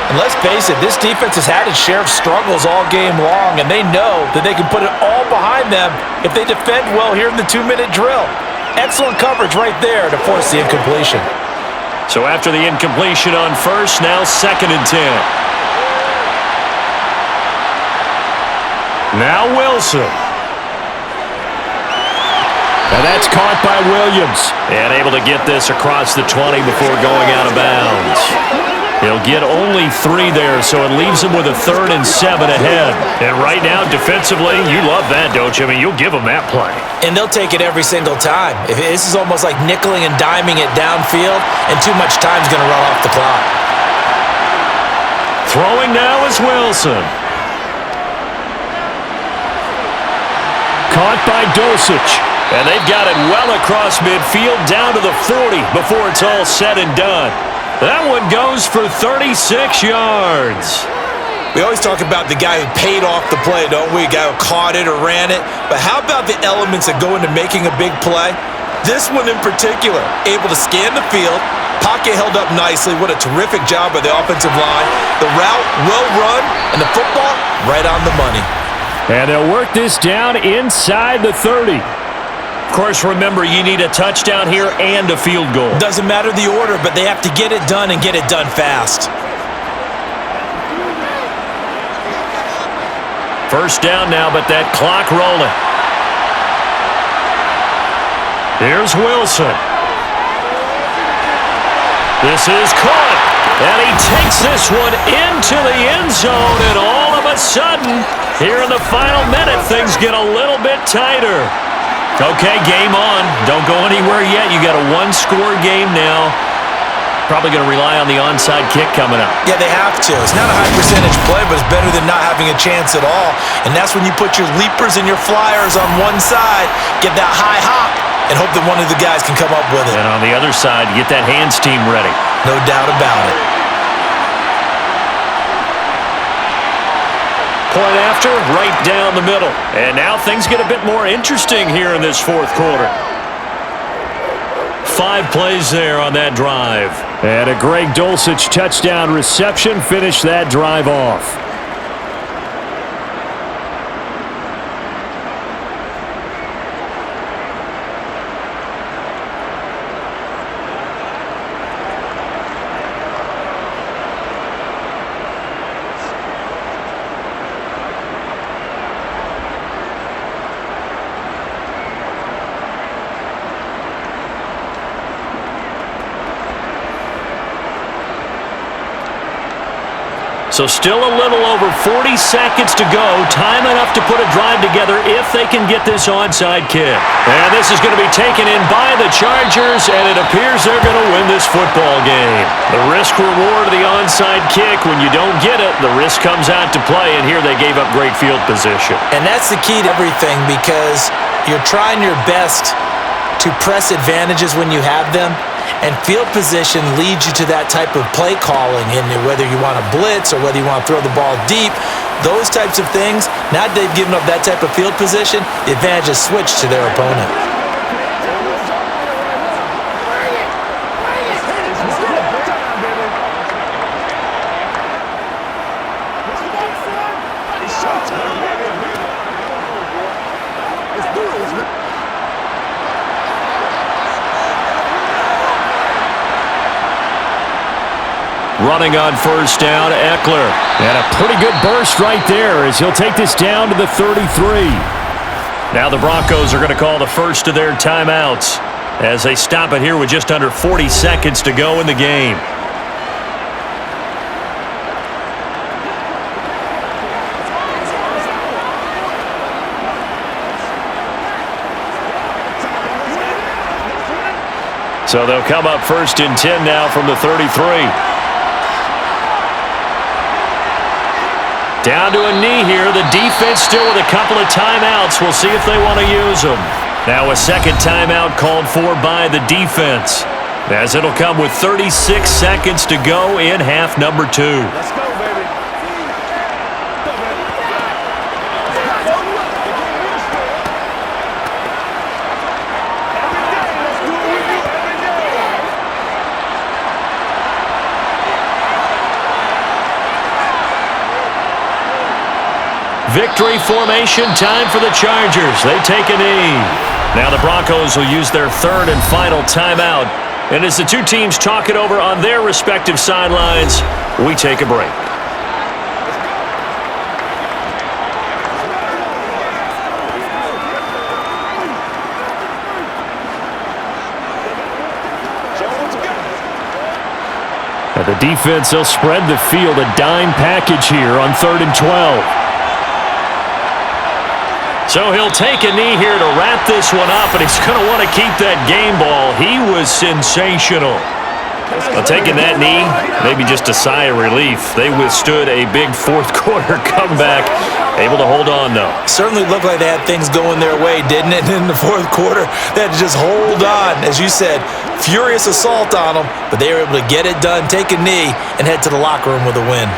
And let's face it, this defense has had its share of struggles all game long, and they know that they can put it all behind them if they defend well here in the 2-minute drill. Excellent coverage right there to force the incompletion. So after the incompletion on 1st, now 2nd and 10. Now Wilson. And that's caught by Williams. And able to get this across the 20 before going out of bounds. He'll get only 3 there, so it leaves him with a 3rd and 7 ahead. And right now, defensively, you love that, don't you? I mean, you'll give him that play. And they'll take it every single time. This is almost like nickeling and diming it downfield, and too much time's going to run off the clock. Throwing now is Wilson. Caught by Dulcich. And they've got it well across midfield down to the 40 before it's all said and done. That one goes for 36 yards. We always talk about the guy who paid off the play, don't we? The guy who caught it or ran it. But how about the elements that go into making a big play? This one in particular, able to scan the field, pocket held up nicely. What a terrific job by the offensive line. The route well run, and the football right on the money. And they'll work this down inside the 30. Of course, remember, you need a touchdown here and a field goal. Doesn't matter the order, but they have to get it done and get it done fast. First down now, but that clock rolling. Here's Wilson. This is caught, and he takes this one into the end zone, and all of a sudden, here in the final minute, things get a little bit tighter. Okay, game on. Don't go anywhere yet. You got a one-score game now. Probably going to rely on the onside kick coming up. Yeah, they have to. It's not a high-percentage play, but it's better than not having a chance at all. And that's when you put your leapers and your flyers on one side, get that high hop, and hope that one of the guys can come up with it. And on the other side, get that hands team ready. No doubt about it. Point after, right down the middle. And now things get a bit more interesting here in this fourth quarter. 5 plays there on that drive. And a Greg Dulcich touchdown reception finished that drive off. So still a little over 40 seconds to go. Time enough to put a drive together if they can get this onside kick. And this is going to be taken in by the Chargers, and it appears they're going to win this football game. The risk-reward of the onside kick, when you don't get it, the risk comes out to play, and here they gave up great field position. And that's the key to everything, because you're trying your best to press advantages when you have them. And field position leads you to that type of play calling, and whether you want to blitz or whether you want to throw the ball deep, those types of things, now that they've given up that type of field position, the advantage is switched to their opponent. Running on first down, Eckler. And a pretty good burst right there as he'll take this down to the 33. Now the Broncos are going to call the first of their timeouts as they stop it here with just under 40 seconds to go in the game. So they'll come up first and 10 now from the 33. Down to a knee here. The defense still with a couple of timeouts. We'll see if they want to use them. Now a second timeout called for by the defense, as it'll come with 36 seconds to go in half number 2. Let's go, baby. Victory formation time for the Chargers. They take a knee. Now the Broncos will use their third and final timeout. And as the two teams talk it over on their respective sidelines, we take a break. Now the defense, they'll spread the field, a dime package here on 3rd and 12. So he'll take a knee here to wrap this one up, and he's going to want to keep that game ball. He was sensational. Well, taking that knee, maybe just a sigh of relief. They withstood a big fourth quarter comeback. Able to hold on, though. Certainly looked like they had things going their way, didn't it? In the fourth quarter, they had to just hold on. As you said, furious assault on them, but they were able to get it done, take a knee, and head to the locker room with a win.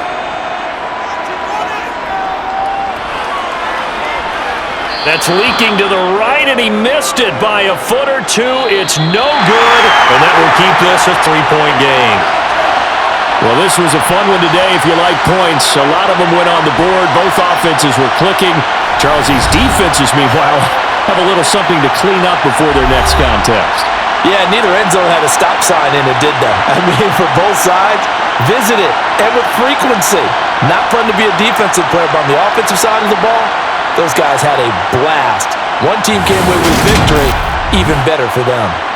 That's leaking to the right, and he missed it by a foot or two. It's no good, and that will keep this a 3-point game. Well, this was a fun one today if you like points. A lot of them went on the board. Both offenses were clicking. Charles, these defenses, meanwhile, have a little something to clean up before their next contest. Yeah, neither end zone had a stop sign in it, did they? I mean, for both sides, visit it, and with frequency. Not fun to be a defensive player, but on the offensive side of the ball, those guys had a blast. One team came away with victory, even better for them.